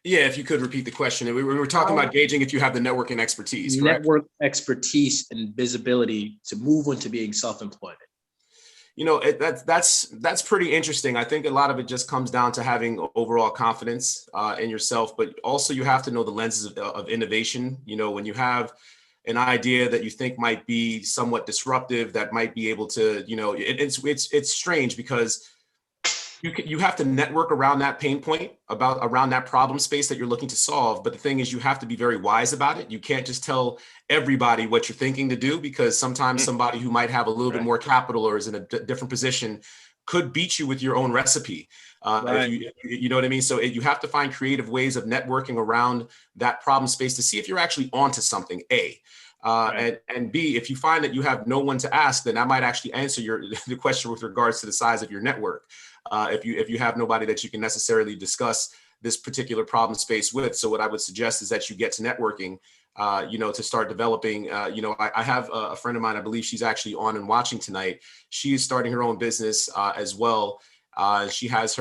Yeah, if you could repeat the question. We were talking about gauging if you have the networking expertise, correct? Network expertise and visibility to move into being self-employed. That's pretty interesting. I think a lot of it just comes down to having overall confidence in yourself, but also you have to know the lenses of innovation. When you have an idea that you think might be somewhat disruptive, that might be able to, it's strange because you have to network around that pain point, around that problem space that you're looking to solve. But the thing is, you have to be very wise about it. You can't just tell everybody what you're thinking to do, because sometimes somebody who might have a little bit more capital or is in a different position could beat you with your own recipe. If you know what I mean? So you have to find creative ways of networking around that problem space to see if you're actually onto something, A. And B, if you find that you have no one to ask, then that might actually answer the question with regards to the size of your network. If you have nobody that you can necessarily discuss this particular problem space with. So what I would suggest is that you get to networking, to start developing. I have a friend of mine, I believe she's actually on and watching tonight. She is starting her own business as well. She has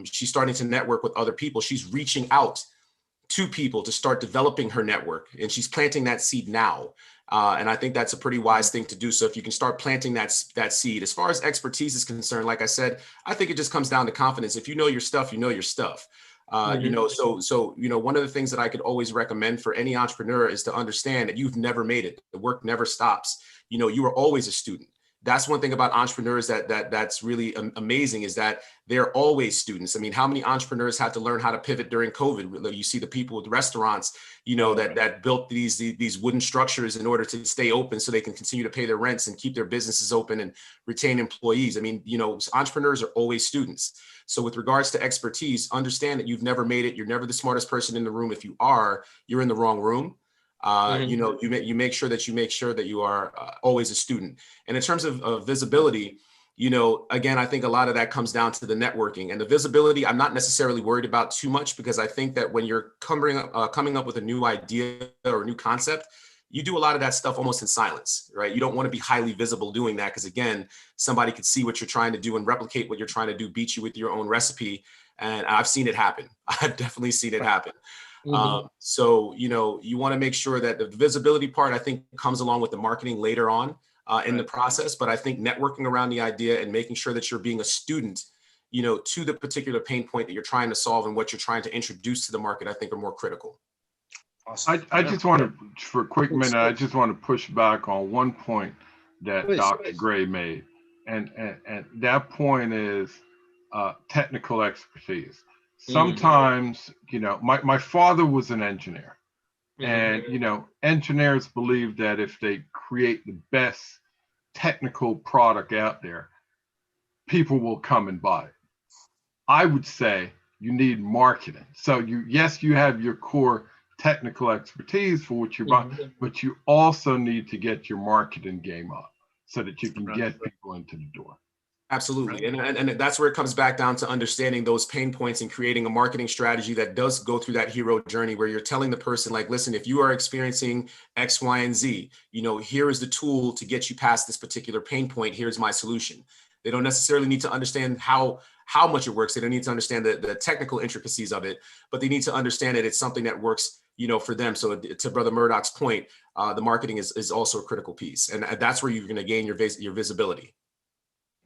she's starting to network with other people. She's reaching out to people to start developing her network, and she's planting that seed now. And I think that's a pretty wise thing to do. So if you can start planting that seed. As far as expertise is concerned, like I said, I think it just comes down to confidence. If you know your stuff, you know your stuff. One of the things that I could always recommend for any entrepreneur is to understand that you've never made it. The work never stops. You are always a student. That's one thing about entrepreneurs that's really amazing, is that they're always students. I mean, how many entrepreneurs had to learn how to pivot during COVID? You see the people with restaurants, that built these wooden structures in order to stay open so they can continue to pay their rents and keep their businesses open and retain employees. I mean, entrepreneurs are always students. So with regards to expertise, understand that you've never made it. You're never the smartest person in the room. If you are, you're in the wrong room. You make sure that you are always a student. And in terms of visibility, again, I think a lot of that comes down to the networking and the visibility. I'm not necessarily worried about too much, because I think that when you're coming up with a new idea or a new concept, you do a lot of that stuff almost in silence, right? You don't want to be highly visible doing that, because again, somebody could see what you're trying to do and replicate what you're trying to do, beat you with your own recipe. And I've seen it happen. I've definitely seen it happen. So, you want to make sure that the visibility part, I think, comes along with the marketing later on in the process. But I think networking around the idea and making sure that you're being a student, to the particular pain point that you're trying to solve and what you're trying to introduce to the market, I think are more critical. Awesome. I just want to, for a quick minute, I just want to push back on one point that Dr. Gray made. And that point is technical expertise. Sometimes, my father was an engineer, and, engineers believe that if they create the best technical product out there, people will come and buy it. I would say you need marketing. So you have your core technical expertise for what you're buying, but you also need to get your marketing game up so that you can get people into the door. Absolutely. And that's where it comes back down to understanding those pain points and creating a marketing strategy that does go through that hero journey, where you're telling the person, like, listen, if you are experiencing X, Y, and Z, here is the tool to get you past this particular pain point. Here's my solution. They don't necessarily need to understand how much it works. They don't need to understand the technical intricacies of it, but they need to understand that it's something that works, for them. So to Brother Murdock's point, the marketing is also a critical piece. And that's where you're going to gain your visibility.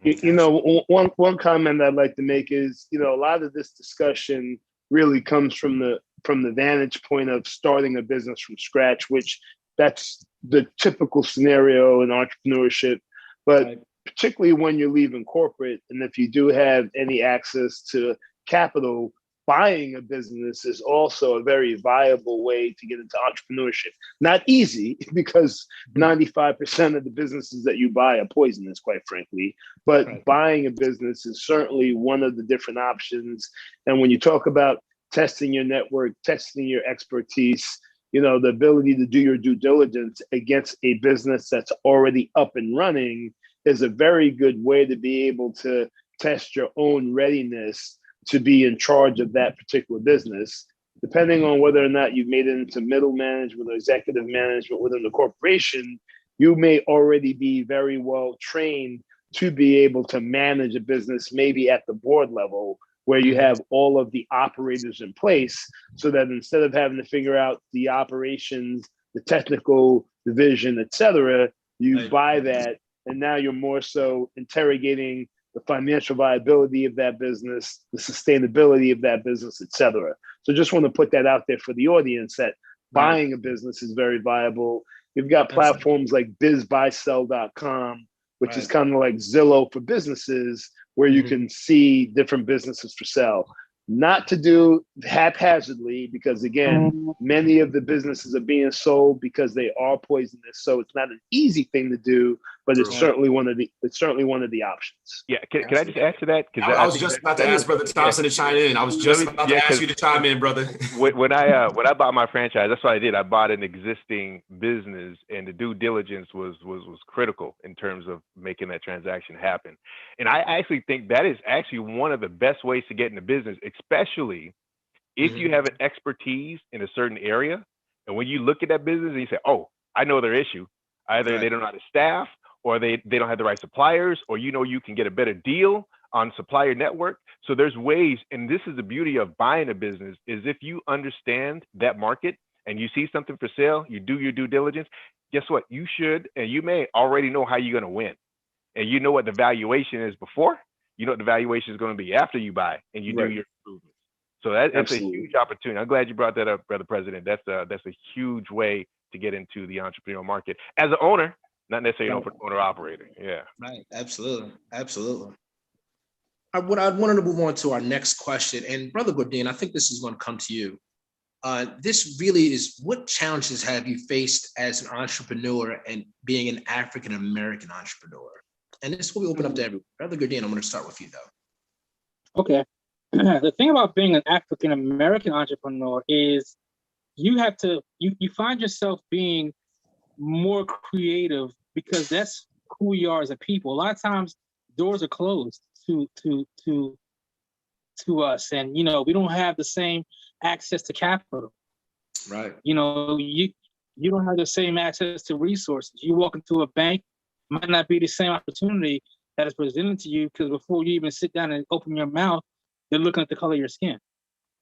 One comment I'd like to make is, a lot of this discussion really comes from the vantage point of starting a business from scratch, which that's the typical scenario in entrepreneurship. But particularly when you're leaving corporate, and if you do have any access to capital, buying a business is also a very viable way to get into entrepreneurship. Not easy, because 95% of the businesses that you buy are poisonous, quite frankly. But buying a business is certainly one of the different options. And when you talk about testing your network, testing your expertise, the ability to do your due diligence against a business that's already up and running is a very good way to be able to test your own readiness to be in charge of that particular business. Depending on whether or not you've made it into middle management or executive management within the corporation, you may already be very well trained to be able to manage a business, maybe at the board level, where you have all of the operators in place, so that instead of having to figure out the operations, the technical division, et cetera, you buy that, and now you're more so interrogating the financial viability of that business, the sustainability of that business, et cetera. So just want to put that out there for the audience, that buying a business is very viable. You've got platforms like bizbuysell.com, which is kind of like Zillow for businesses, where you can see different businesses for sale. Not to do haphazardly, because again, many of the businesses are being sold because they are poisonous. So it's not an easy thing to do, but it's certainly one of the options. Yeah, can I just add to that? Because I was just about to ask Brother Thompson to chime in. I was just about to ask you to chime in, brother. When I bought my franchise, that's what I did. I bought an existing business, and the due diligence was critical in terms of making that transaction happen. And I actually think that is actually one of the best ways to get into business, especially if you have an expertise in a certain area. And when you look at that business and you say, oh, I know their issue. Either they don't know how to staff, or they don't have the right suppliers, or you can get a better deal on supplier network. So there's ways, and this is the beauty of buying a business, is if you understand that market and you see something for sale, you do your due diligence, guess what? You should, and you may already know how you're going to win. And you know what the valuation is before, you know what the valuation is going to be after you buy, and you do your improvements. So that's a huge opportunity. I'm glad you brought that up, Brother President. That's a huge way to get into the entrepreneurial market as an owner, not necessarily an owner operator. Yeah. Right. Absolutely. Absolutely. I wanted to move on to our next question. And Brother Gourdine, I think this is going to come to you. This really is, what challenges have you faced as an entrepreneur and being an African-American entrepreneur? And this will be open up to everyone. Brother Gourdine, I'm going to start with you, though. Okay. The thing about being an African-American entrepreneur is you have to, you find yourself being more creative, because that's who we are as a people. A lot of times doors are closed to us, and we don't have the same access to capital. Right. You don't have the same access to resources. You walk into a bank, might not be the same opportunity that is presented to you, because before you even sit down and open your mouth, they're looking at the color of your skin.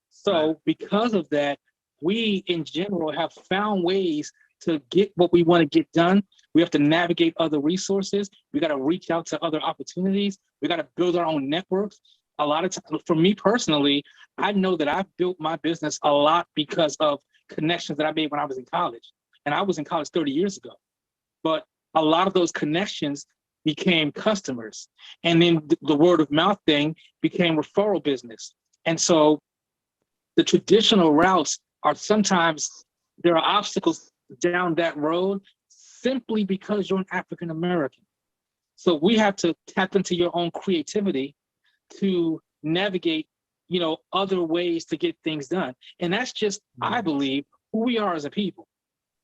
So because of that, we in general have found ways to get what we want to get done. We have to navigate other resources. We got to reach out to other opportunities. We got to build our own networks. A lot of times, for me personally, I know that I've built my business a lot because of connections that I made when I was in college. And I was in college 30 years ago. But a lot of those connections became customers. And then the word of mouth thing became referral business. And so the traditional routes are sometimes, there are obstacles down that road simply because you're an African American. So we have to tap into your own creativity to navigate, other ways to get things done. And that's just, I believe, who we are as a people.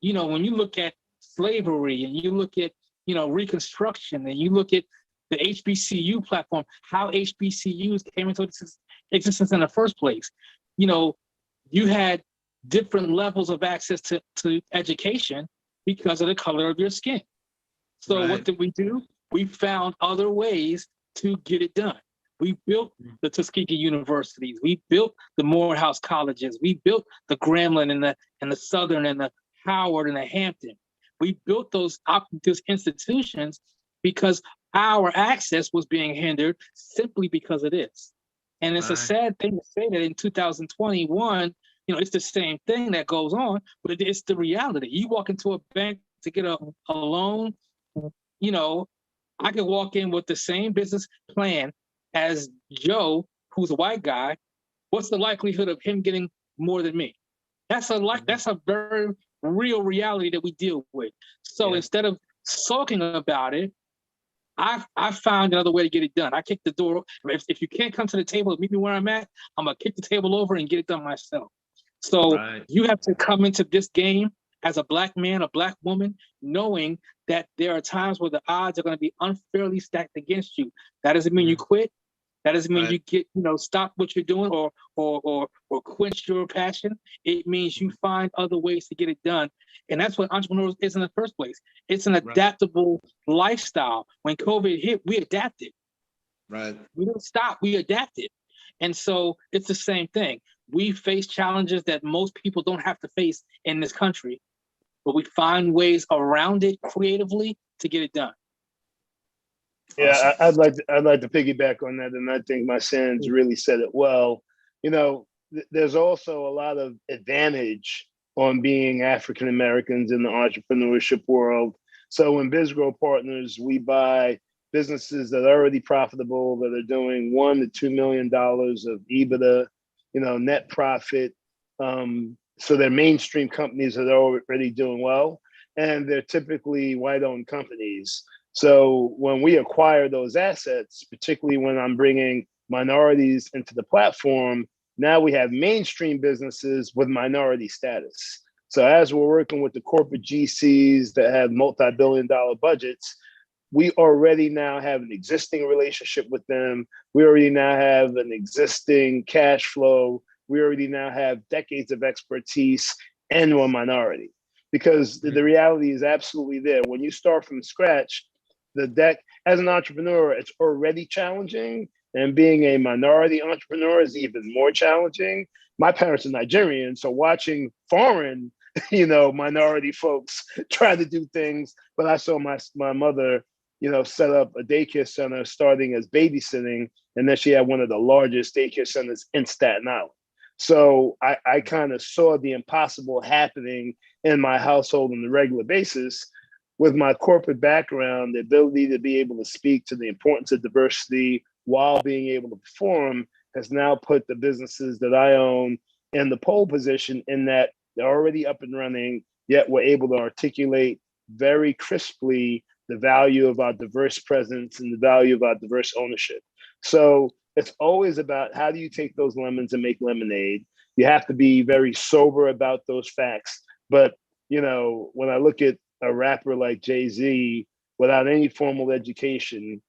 When you look at slavery and you look at, Reconstruction, and you look at the HBCU platform, how HBCUs came into existence in the first place. You had different levels of access to education because of the color of your skin. So what did we do? We found other ways to get it done. We built the Tuskegee universities. We built the Morehouse colleges. We built the Grambling and the Southern and the Howard and the Hampton. We built those institutions because our access was being hindered simply because of this. And it's a sad thing to say that in 2021, it's the same thing that goes on, but it's the reality. You walk into a bank to get a loan, I could walk in with the same business plan as Joe, who's a white guy. What's the likelihood of him getting more than me? That's a very real reality that we deal with. So instead of sulking about it, I found another way to get it done. I kick the door. If you can't come to the table and meet me where I'm at, I'm gonna kick the table over and get it done myself. So you have to come into this game as a Black man, a Black woman, knowing that there are times where the odds are going to be unfairly stacked against you. That doesn't mean you quit. That doesn't mean Right. you get, stop what you're doing or quench your passion. It means you find other ways to get it done. And that's what entrepreneurs is in the first place. It's an adaptable lifestyle. When COVID hit, we adapted. Right. We didn't stop, we adapted. And so it's the same thing. We face challenges that most people don't have to face in this country, but we find ways around it creatively to get it done. Yeah, I'd like to piggyback on that, and I think my sons really said it well. There's also a lot of advantage on being African Americans in the entrepreneurship world. So in BizGrow Partners, we buy businesses that are already profitable, that are doing $1 to $2 million of EBITDA, net profit. So they're mainstream companies that are already doing well, and they're typically white-owned companies. So when we acquire those assets, particularly when I'm bringing minorities into the platform, now we have mainstream businesses with minority status. So as we're working with the corporate GCs that have multi-billion-dollar budgets, we already now have an existing relationship with them. We already now have an existing cash flow. We already now have decades of expertise, and we're a minority. Because the reality is absolutely there. When you start from scratch, the deck, as an entrepreneur, it's already challenging. And being a minority entrepreneur is even more challenging. My parents are Nigerian, so watching foreign, minority folks try to do things. But I saw my mother, set up a daycare center starting as babysitting. And then she had one of the largest daycare centers in Staten Island. So I kind of saw the impossible happening in my household on a regular basis. With my corporate background, the ability to be able to speak to the importance of diversity while being able to perform has now put the businesses that I own in the pole position, in that they're already up and running, yet we're able to articulate very crisply the value of our diverse presence and the value of our diverse ownership. So it's always about, how do you take those lemons and make lemonade? You have to be very sober about those facts. But, when I look at a rapper like Jay-Z without any formal education,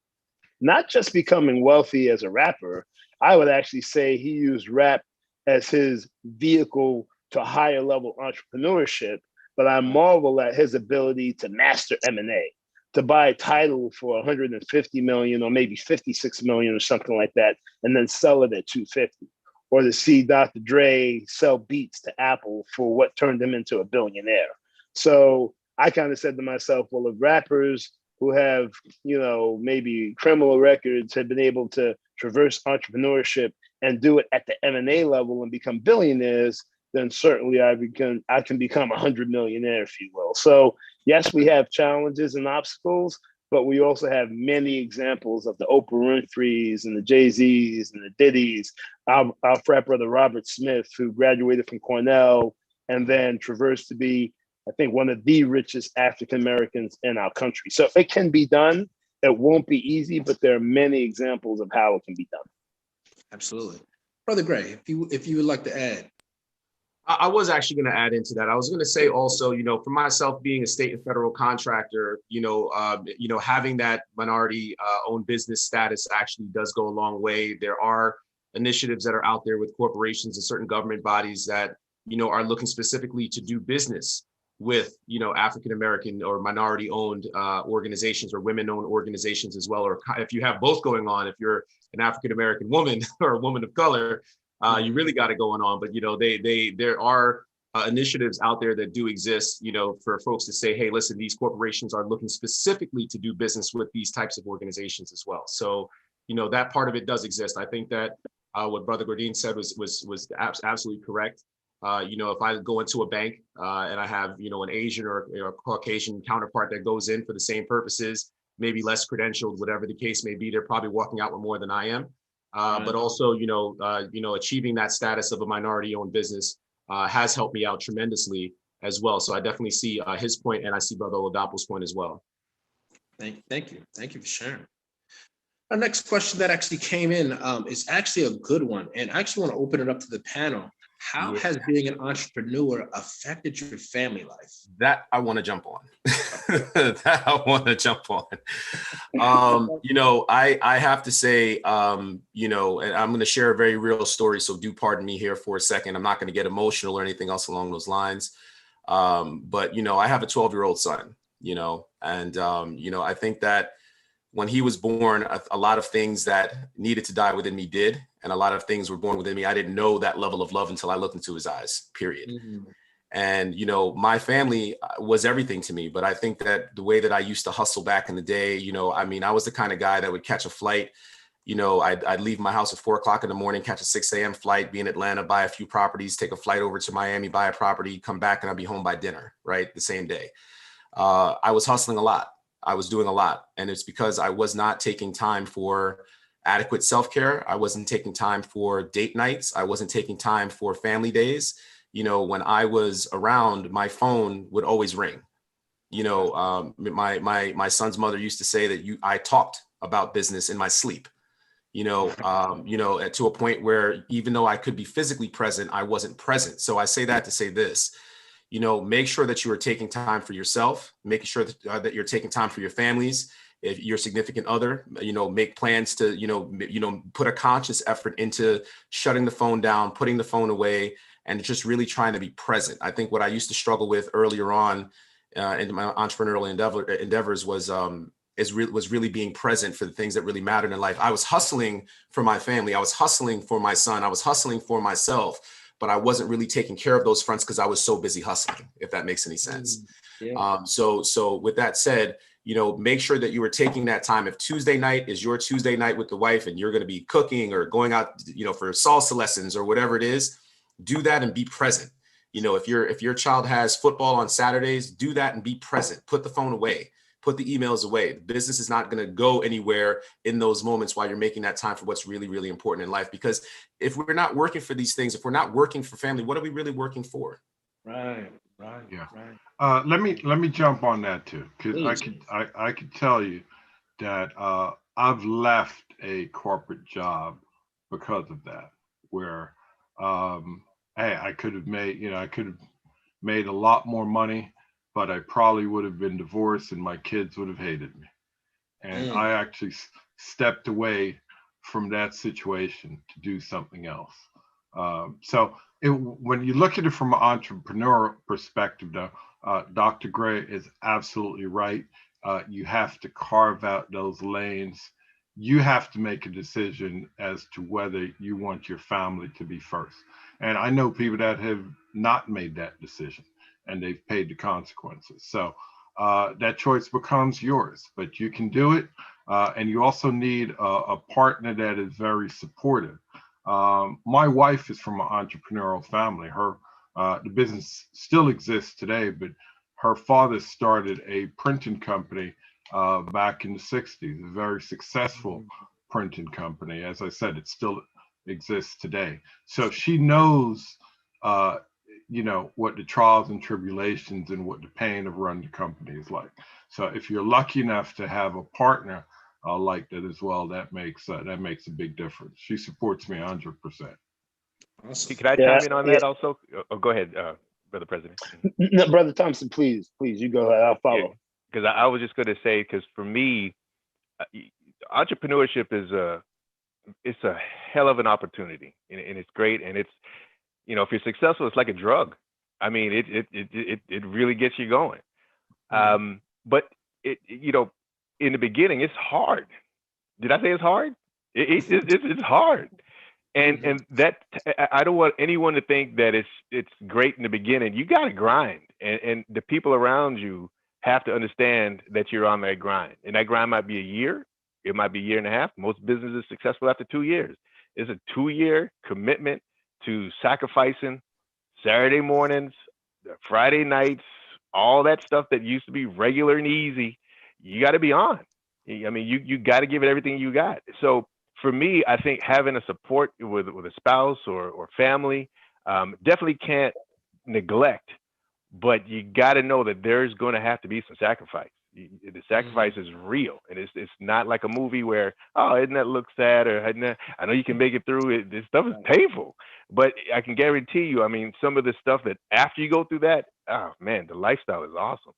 not just becoming wealthy as a rapper, I would actually say he used rap as his vehicle to higher level entrepreneurship. But I marvel at his ability to master M&A, to buy a title for 150 million or maybe 56 million or something like that, and then sell it at 250. Or to see Dr. Dre sell beats to Apple for what turned him into a billionaire. So I kind of said to myself, well, if rappers who have, maybe criminal records have been able to traverse entrepreneurship and do it at the M&A level and become billionaires, then certainly I can become a 100 millionaire, if you will. So yes, we have challenges and obstacles, but we also have many examples of the Oprah Winfreys and the Jay-Z's and the Diddy's. Our frat brother, Robert Smith, who graduated from Cornell and then traversed to be, I think, one of the richest African-Americans in our country. So it can be done. It won't be easy, but there are many examples of how it can be done. Absolutely. Brother Gray, if you would like to add. I was actually going to add into that. I was going to say also, for myself being a state and federal contractor, having that minority owned business status actually does go a long way. There are initiatives that are out there with corporations and certain government bodies that, are looking specifically to do business with, African-American or minority-owned organizations or women-owned organizations as well. Or if you have both going on, if you're an African-American woman or a woman of color, you really got it going on. But, there are initiatives out there that do exist, for folks to say, hey, listen, these corporations are looking specifically to do business with these types of organizations as well. So, that part of it does exist. I think that what Brother Gourdine said was absolutely correct. If I go into a bank and I have, an Asian or a Caucasian counterpart that goes in for the same purposes, maybe less credentialed, whatever the case may be, they're probably walking out with more than I am. But also, achieving that status of a minority-owned business has helped me out tremendously as well. So I definitely see his point, and I see Brother Oladapo's point as well. Thank you for sharing. Our next question that actually came in is actually a good one, and I actually want to open it up to the panel. How Yeah. has being an entrepreneur affected your family life? That I want to jump on. That I want to jump on. I have to say, and I'm going to share a very real story. So do pardon me here for a second. I'm not going to get emotional or anything else along those lines. But I have a 12-year-old son, and I think that when he was born, a lot of things that needed to die within me did. And a lot of things were born within me. I didn't know that level of love until I looked into his eyes, period. Mm-hmm. And, my family was everything to me. But I think that the way that I used to hustle back in the day, I was the kind of guy that would catch a flight. I'd leave my house at 4:00 in the morning, catch a 6 a.m. flight, be in Atlanta, buy a few properties, take a flight over to Miami, buy a property, come back, and I'd be home by dinner, right? The same day. I was hustling a lot. I was doing a lot. And it's because I was not taking time for adequate self-care. I wasn't taking time for date nights. I wasn't taking time for family days. When I was around, my phone would always ring. My son's mother used to say that I talked about business in my sleep. To a point where even though I could be physically present, I wasn't present. So I say that to say this. Make sure that you are taking time for yourself, making sure that you're taking time for your families. If your significant other, make plans to, put a conscious effort into shutting the phone down, putting the phone away, and just really trying to be present. I think what I used to struggle with earlier on in my entrepreneurial endeavors was really being present for the things that really mattered in life. I was hustling for my family. I was hustling for my son. I was hustling for myself, but I wasn't really taking care of those fronts because I was so busy hustling, if that makes any sense. Yeah. So with that said, make sure that you are taking that time. If Tuesday night is your Tuesday night with the wife and you're going to be cooking or going out, for salsa lessons or whatever it is, do that and be present. If your child has football on Saturdays, do that and be present. Put the phone away, put the emails away. The business is not going to go anywhere in those moments while you're making that time for what's really, really important in life. Because if we're not working for these things, if we're not working for family, what are we really working for? Right. Yeah. Let me jump on that too, because I could tell you that I've left a corporate job because of that, where I could have made a lot more money, but I probably would have been divorced and my kids would have hated me. And I actually stepped away from that situation to do something else. When you look at it from an entrepreneurial perspective, though, Dr. Gray is absolutely right. You have to carve out those lanes. You have to make a decision as to whether you want your family to be first. And I know people that have not made that decision and they've paid the consequences. So that choice becomes yours, but you can do it. And you also need a partner that is very supportive. My wife is from an entrepreneurial family. The business still exists today, but her father started a printing company back in the 60s, a very successful printing company. As I said, it still exists today. So she knows, what the trials and tribulations and what the pain of running the company is like. So if you're lucky enough to have a partner like that as well, that makes a big difference. She supports me 100%. Awesome. Can I chime in on that also? Oh, go ahead, Brother President. No, Brother Thompson, please, you go ahead. I'll follow. Because I was just going to say, because for me, entrepreneurship it's a hell of an opportunity, and it's great. And it's, if you're successful, it's like a drug. I mean, it really gets you going. But in the beginning, it's hard. Did I say it's hard? It's hard. And that I don't want anyone to think that it's great in the beginning. You got to grind, and the people around you have to understand that you're on that grind. And that grind might be a year, it might be a year and a half. Most businesses are successful after 2 years. It's a 2-year commitment to sacrificing Saturday mornings, Friday nights, all that stuff that used to be regular and easy. You got to be on. I mean, you got to give it everything you got. So for me, I think having a support with a spouse or family definitely can't neglect, but you got to know that there's going to have to be some sacrifice. The sacrifice is real, and it's not like a movie where, oh, isn't that look sad, or I know you can make it through it. This stuff is painful, but I can guarantee you, I mean, some of the stuff that after you go through that, oh man, the lifestyle is awesome.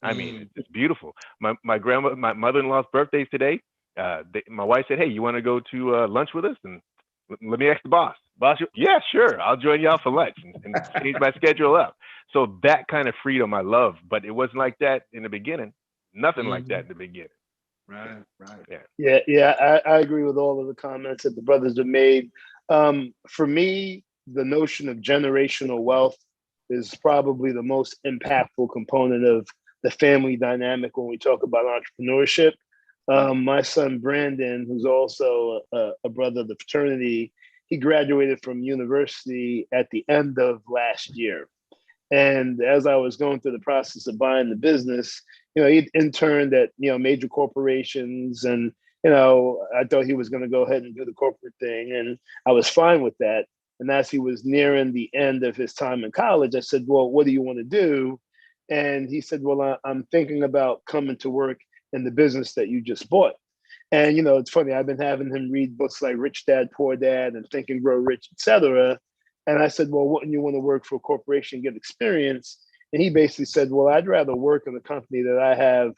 I mean, it's beautiful. My mother-in-law's birthday is today. My wife said, hey, you want to go to lunch with us? And let me ask the boss. Boss, yeah, sure. I'll join y'all for lunch and change my schedule up. So that kind of freedom I love, but it wasn't like that in the beginning. Nothing like that in the beginning. Right. Yeah. I agree with all of the comments that the brothers have made. For me, the notion of generational wealth is probably the most impactful component of the family dynamic when we talk about entrepreneurship. My son Brandon, who's also a brother of the fraternity, he graduated from university at the end of last year. And as I was going through the process of buying the business, he interned at, major corporations. And, I thought he was going to go ahead and do the corporate thing. And I was fine with that. And as he was nearing the end of his time in college, I said, well, what do you want to do? And he said, well, I'm thinking about coming to work in the business that you just bought. And, it's funny, I've been having him read books like Rich Dad, Poor Dad and Think and Grow Rich, etc. And I said, well, wouldn't you want to work for a corporation and get experience? And he basically said, well, I'd rather work in a company that I have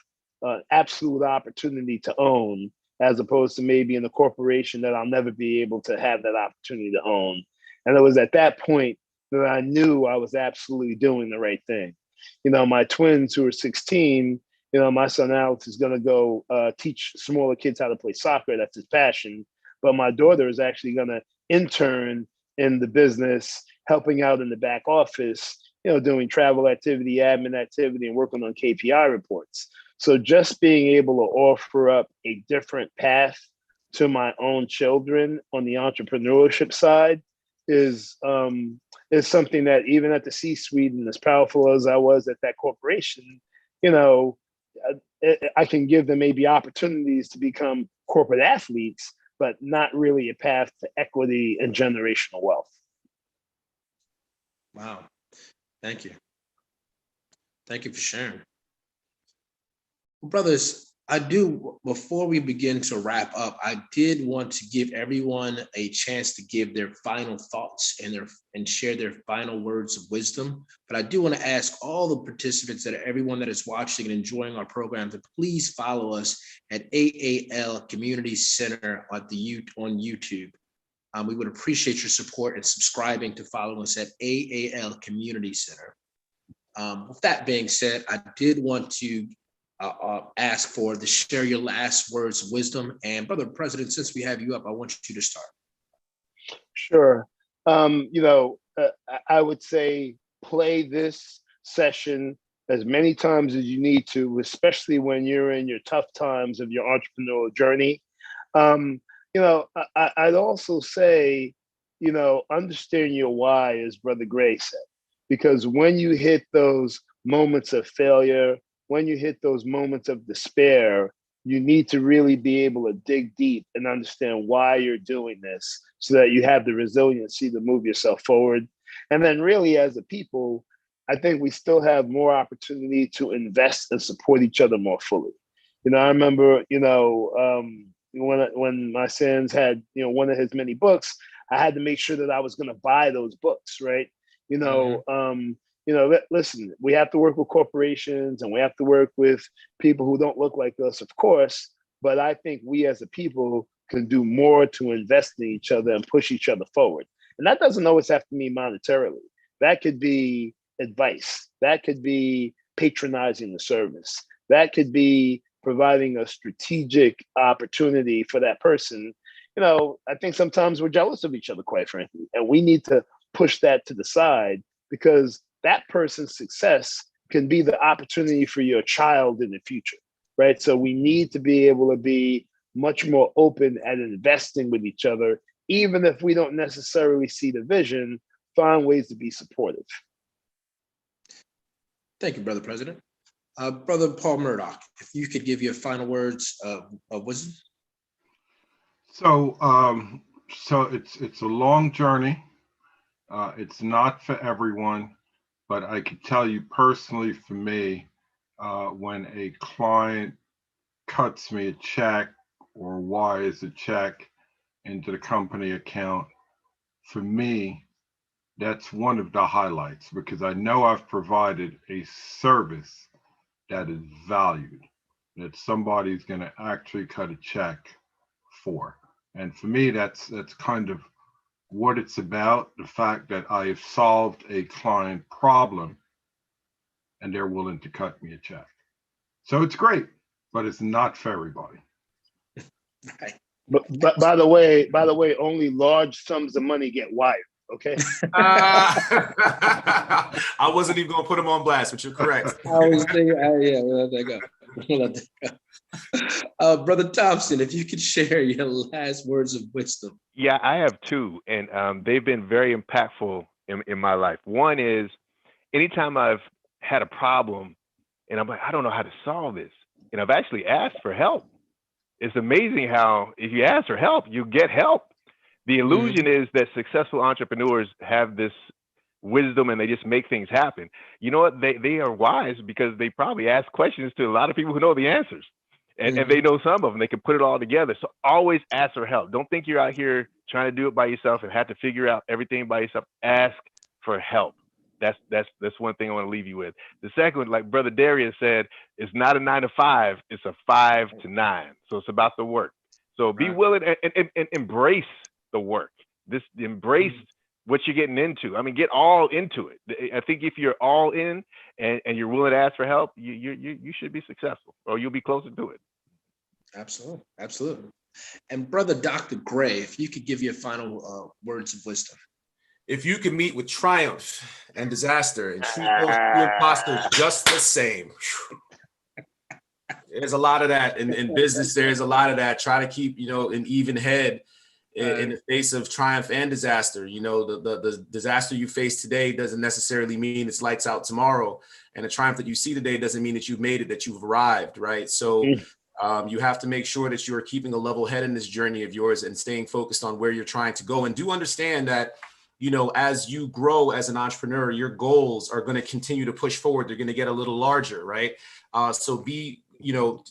absolute opportunity to own, as opposed to maybe in a corporation that I'll never be able to have that opportunity to own. And it was at that point that I knew I was absolutely doing the right thing. My twins who are 16, my son Alex is going to go teach smaller kids how to play soccer. That's his passion. But my daughter is actually going to intern in the business, helping out in the back office, doing travel activity, admin activity, and working on KPI reports. So just being able to offer up a different path to my own children on the entrepreneurship side is something that even at the C-suite, and as powerful as I was at that corporation, I can give them maybe opportunities to become corporate athletes, but not really a path to equity and generational wealth. Wow. Thank you. Thank you for sharing. Brothers, before we begin to wrap up, I did want to give everyone a chance to give their final thoughts and share their final words of wisdom. But I do want to ask all the participants, everyone that is watching and enjoying our program, to please follow us at AAL Community Center on YouTube. We would appreciate your support and subscribing to follow us at AAL Community Center. With that being said, I did want to ask for to share your last words of wisdom. And Brother President, since we have you up, I want you to start. Sure. I would say play this session as many times as you need to, especially when you're in your tough times of your entrepreneurial journey. I'd also say, understand your why, as Brother Gray said, because when you hit those moments of failure, when you hit those moments of despair, you need to really be able to dig deep and understand why you're doing this so that you have the resiliency to move yourself forward. And then really as a people, I think we still have more opportunity to invest and support each other more fully. I remember, when my sons had, one of his many books, I had to make sure that I was going to buy those books, right? Listen, we have to work with corporations and we have to work with people who don't look like us, of course, but I think we as a people can do more to invest in each other and push each other forward. And that doesn't always have to mean monetarily. That could be advice. That could be patronizing the service. That could be providing a strategic opportunity for that person. I think sometimes we're jealous of each other, quite frankly, and we need to push that to the side, because that person's success can be the opportunity for your child in the future, right? So we need to be able to be much more open at investing with each other, even if we don't necessarily see the vision, find ways to be supportive. Thank you, Brother President. Brother Paul Murdock, if you could give your final words of wisdom. So it's a long journey. It's not for everyone, but I could tell you personally, for me, when a client cuts me a check or wires a check into the company account. For me, that's one of the highlights because I know I've provided a service that is valued, that somebody's going to actually cut a check for. And for me, that's kind of what it's about, the fact that I have solved a client problem and they're willing to cut me a check. So it's great, but it's not for everybody. Right. But by the way, only large sums of money get wired. Okay. I wasn't even going to put him on blast, but you're correct. I was thinking, yeah, we'll let that go. We'll let that go. Brother Thompson, if you could share your last words of wisdom. Yeah, I have two, and they've been very impactful in my life. One is anytime I've had a problem and I'm like, I don't know how to solve this, and I've actually asked for help. It's amazing how if you ask for help, you get help. The illusion is that successful entrepreneurs have this wisdom and they just make things happen. You know what? They are wise because they probably ask questions to a lot of people who know the answers. And they know some of them. They can put it all together. So always ask for help. Don't think you're out here trying to do it by yourself and have to figure out everything by yourself. Ask for help. That's one thing I want to leave you with. The second one, like Brother Darrius said, it's not a 9 to 5, it's a 5 to 9. So it's about the work. So be willing and embrace the work. Embrace what you're getting into. I mean, get all into it. I think if you're all in and you're willing to ask for help, you should be successful, or you'll be closer to it. Absolutely, absolutely. And Brother Dr. Gray, if you could give your final words of wisdom. If you can meet with triumph and disaster and treat those two imposters just the same. There's a lot of that in business. There's a lot of that. Try to keep, an even head in the face of triumph and disaster. The disaster you face today doesn't necessarily mean it's lights out tomorrow. And the triumph that you see today doesn't mean that you've made it, that you've arrived, right? So you have to make sure that you're keeping a level head in this journey of yours and staying focused on where you're trying to go. And do understand that, as you grow as an entrepreneur, your goals are going to continue to push forward. They're going to get a little larger, right? So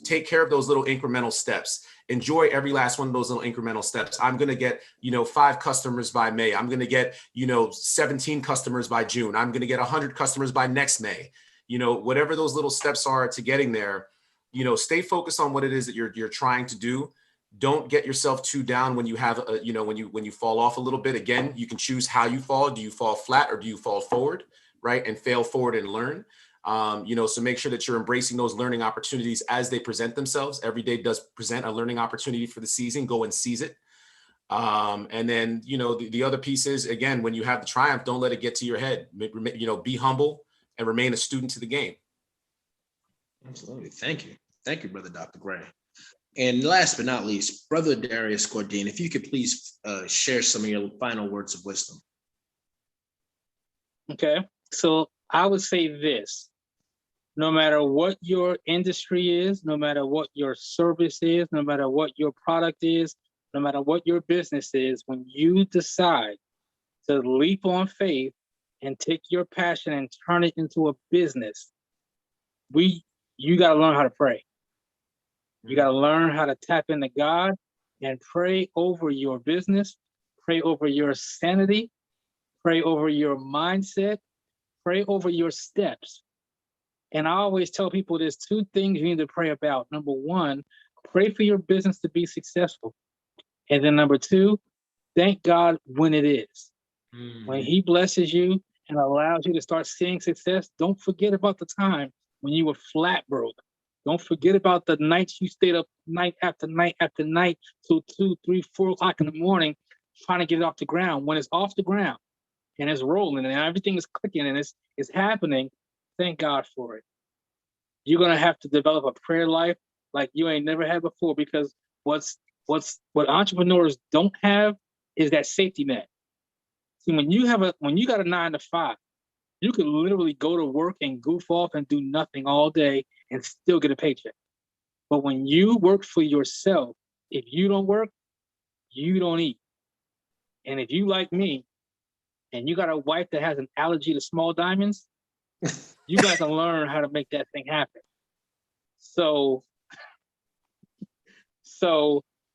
take care of those little incremental steps. Enjoy every last one of those little incremental steps. I'm going to get, 5 customers by May. I'm going to get, 17 customers by June. I'm going to get 100 customers by next May. Whatever those little steps are to getting there, stay focused on what it is that you're trying to do. Don't get yourself too down when you have, when you fall off a little bit. Again, you can choose how you fall. Do you fall flat or do you fall forward, right? And fail forward and learn. So make sure that you're embracing those learning opportunities as they present themselves. Every day does present a learning opportunity for the season. Go and seize it. And then, the other piece is, again, when you have the triumph, don't let it get to your head. Be humble and remain a student to the game. Absolutely. Thank you. Thank you, Brother Dr. Gray. And last but not least, Brother Darrius Gourdine, if you could please share some of your final words of wisdom. Okay, so I would say this: no matter what your industry is, no matter what your service is, no matter what your product is, no matter what your business is, when you decide to leap on faith and take your passion and turn it into a business, you got to learn how to pray. You got to learn how to tap into God and pray over your business, pray over your sanity, pray over your mindset, pray over your steps. And I always tell people there's 2 things you need to pray about. Number 1, pray for your business to be successful. And then number 2, thank God when it is. When he blesses you and allows you to start seeing success, don't forget about the time when you were flat broke. Don't forget about the nights you stayed up night after night after night till 2, 3, 4 o'clock in the morning trying to get it off the ground. When it's off the ground and it's rolling and everything is clicking and it's happening, thank God for it. You're going to have to develop a prayer life like you ain't never had before, because what entrepreneurs don't have is that safety net. See, when you got a 9 to 5, you could literally go to work and goof off and do nothing all day and still get a paycheck. But when you work for yourself, if you don't work, you don't eat. And if you like me and you got a wife that has an allergy to small diamonds, you got to learn how to make that thing happen. So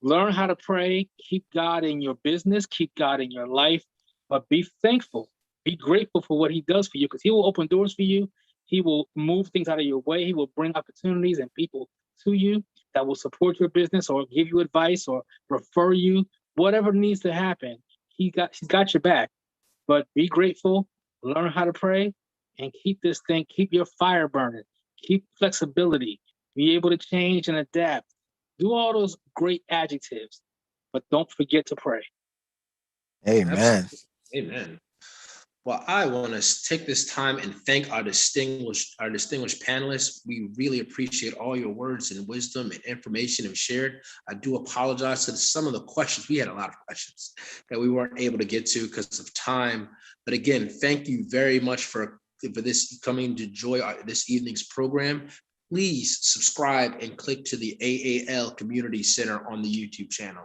learn how to pray, keep God in your business, keep God in your life, but be thankful. Be grateful for what he does for you, because he will open doors for you. He will move things out of your way. He will bring opportunities and people to you that will support your business or give you advice or refer you, whatever needs to happen. He's got your back. But be grateful, learn how to pray, and keep your fire burning. Keep flexibility. Be able to change and adapt. Do all those great adjectives, but don't forget to pray. Amen. Amen. Well, I want to take this time and thank our distinguished panelists. We really appreciate all your words and wisdom and information you've shared. I do apologize for some of the questions. We had a lot of questions that we weren't able to get to because of time. But again, thank you very much for this coming to enjoy this evening's program. Please subscribe and click to the AAL Community Center on the YouTube channel.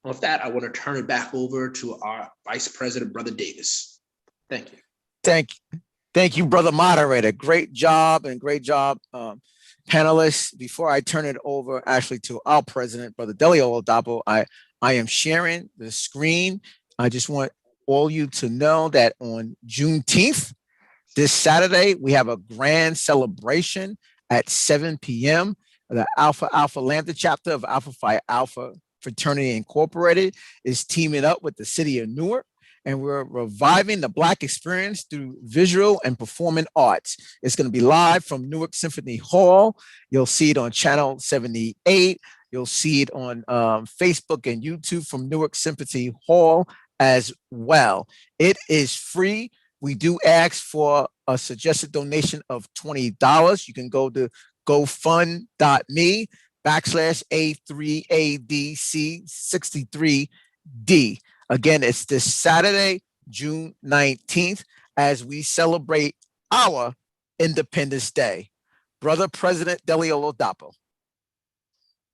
And with that, I want to turn it back over to our Vice President, Brother Davis. Thank you. Thank you, Brother Moderator. Great job, panelists. Before I turn it over actually to our president, Brother Oladapo, I am sharing the screen. I just want all you to know that on Juneteenth, this Saturday, we have a grand celebration at 7 p.m. The Alpha Lambda chapter of Alpha Phi Alpha Fraternity Incorporated is teaming up with the city of Newark, and we're reviving the Black experience through visual and performing arts. It's going to be live from Newark Symphony Hall. You'll see it on channel 78. You'll see it on Facebook and YouTube from Newark Symphony Hall as well. It is free. We do ask for a suggested donation of $20. You can go to gofund.me/A3ADC63D. Again, it's this Saturday, June 19th, as we celebrate our Independence Day. Brother President Oladapo.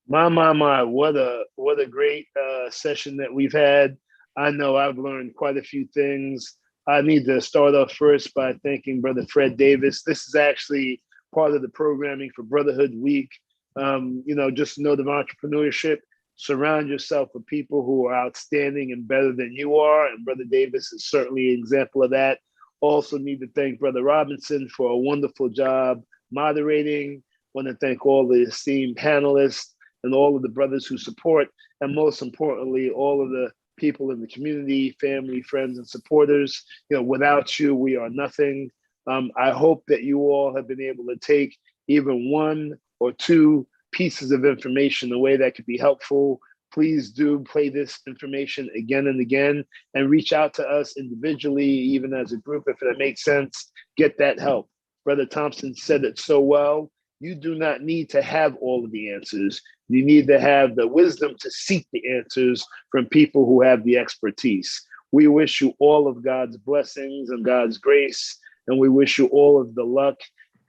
My, what a great session that we've had. I know I've learned quite a few things. I need to start off first by thanking Brother Fred Davis. This is actually part of the programming for Brotherhood Week. Just a note of entrepreneurship. Surround yourself with people who are outstanding and better than you are. And Brother Davis is certainly an example of that. Also need to thank Brother Robinson for a wonderful job moderating. Want to thank all the esteemed panelists and all of the brothers who support, and most importantly, all of the people in the community, family, friends, and supporters. Without you, we are nothing. I hope that you all have been able to take even one or two pieces of information the way that could be helpful. Please do play this information again and again, and reach out to us individually, even as a group, if it makes sense. Get that help. Brother Thompson said it so well. You do not need to have all of the answers. You need to have the wisdom to seek the answers from people who have the expertise. We wish you all of God's blessings and God's grace, and we wish you all of the luck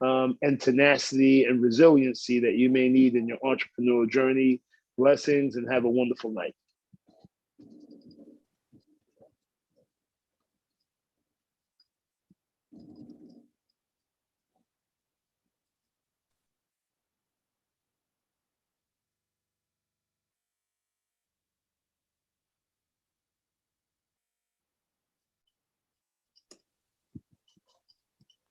and tenacity and resiliency that you may need in your entrepreneurial journey. Blessings, and have a wonderful night.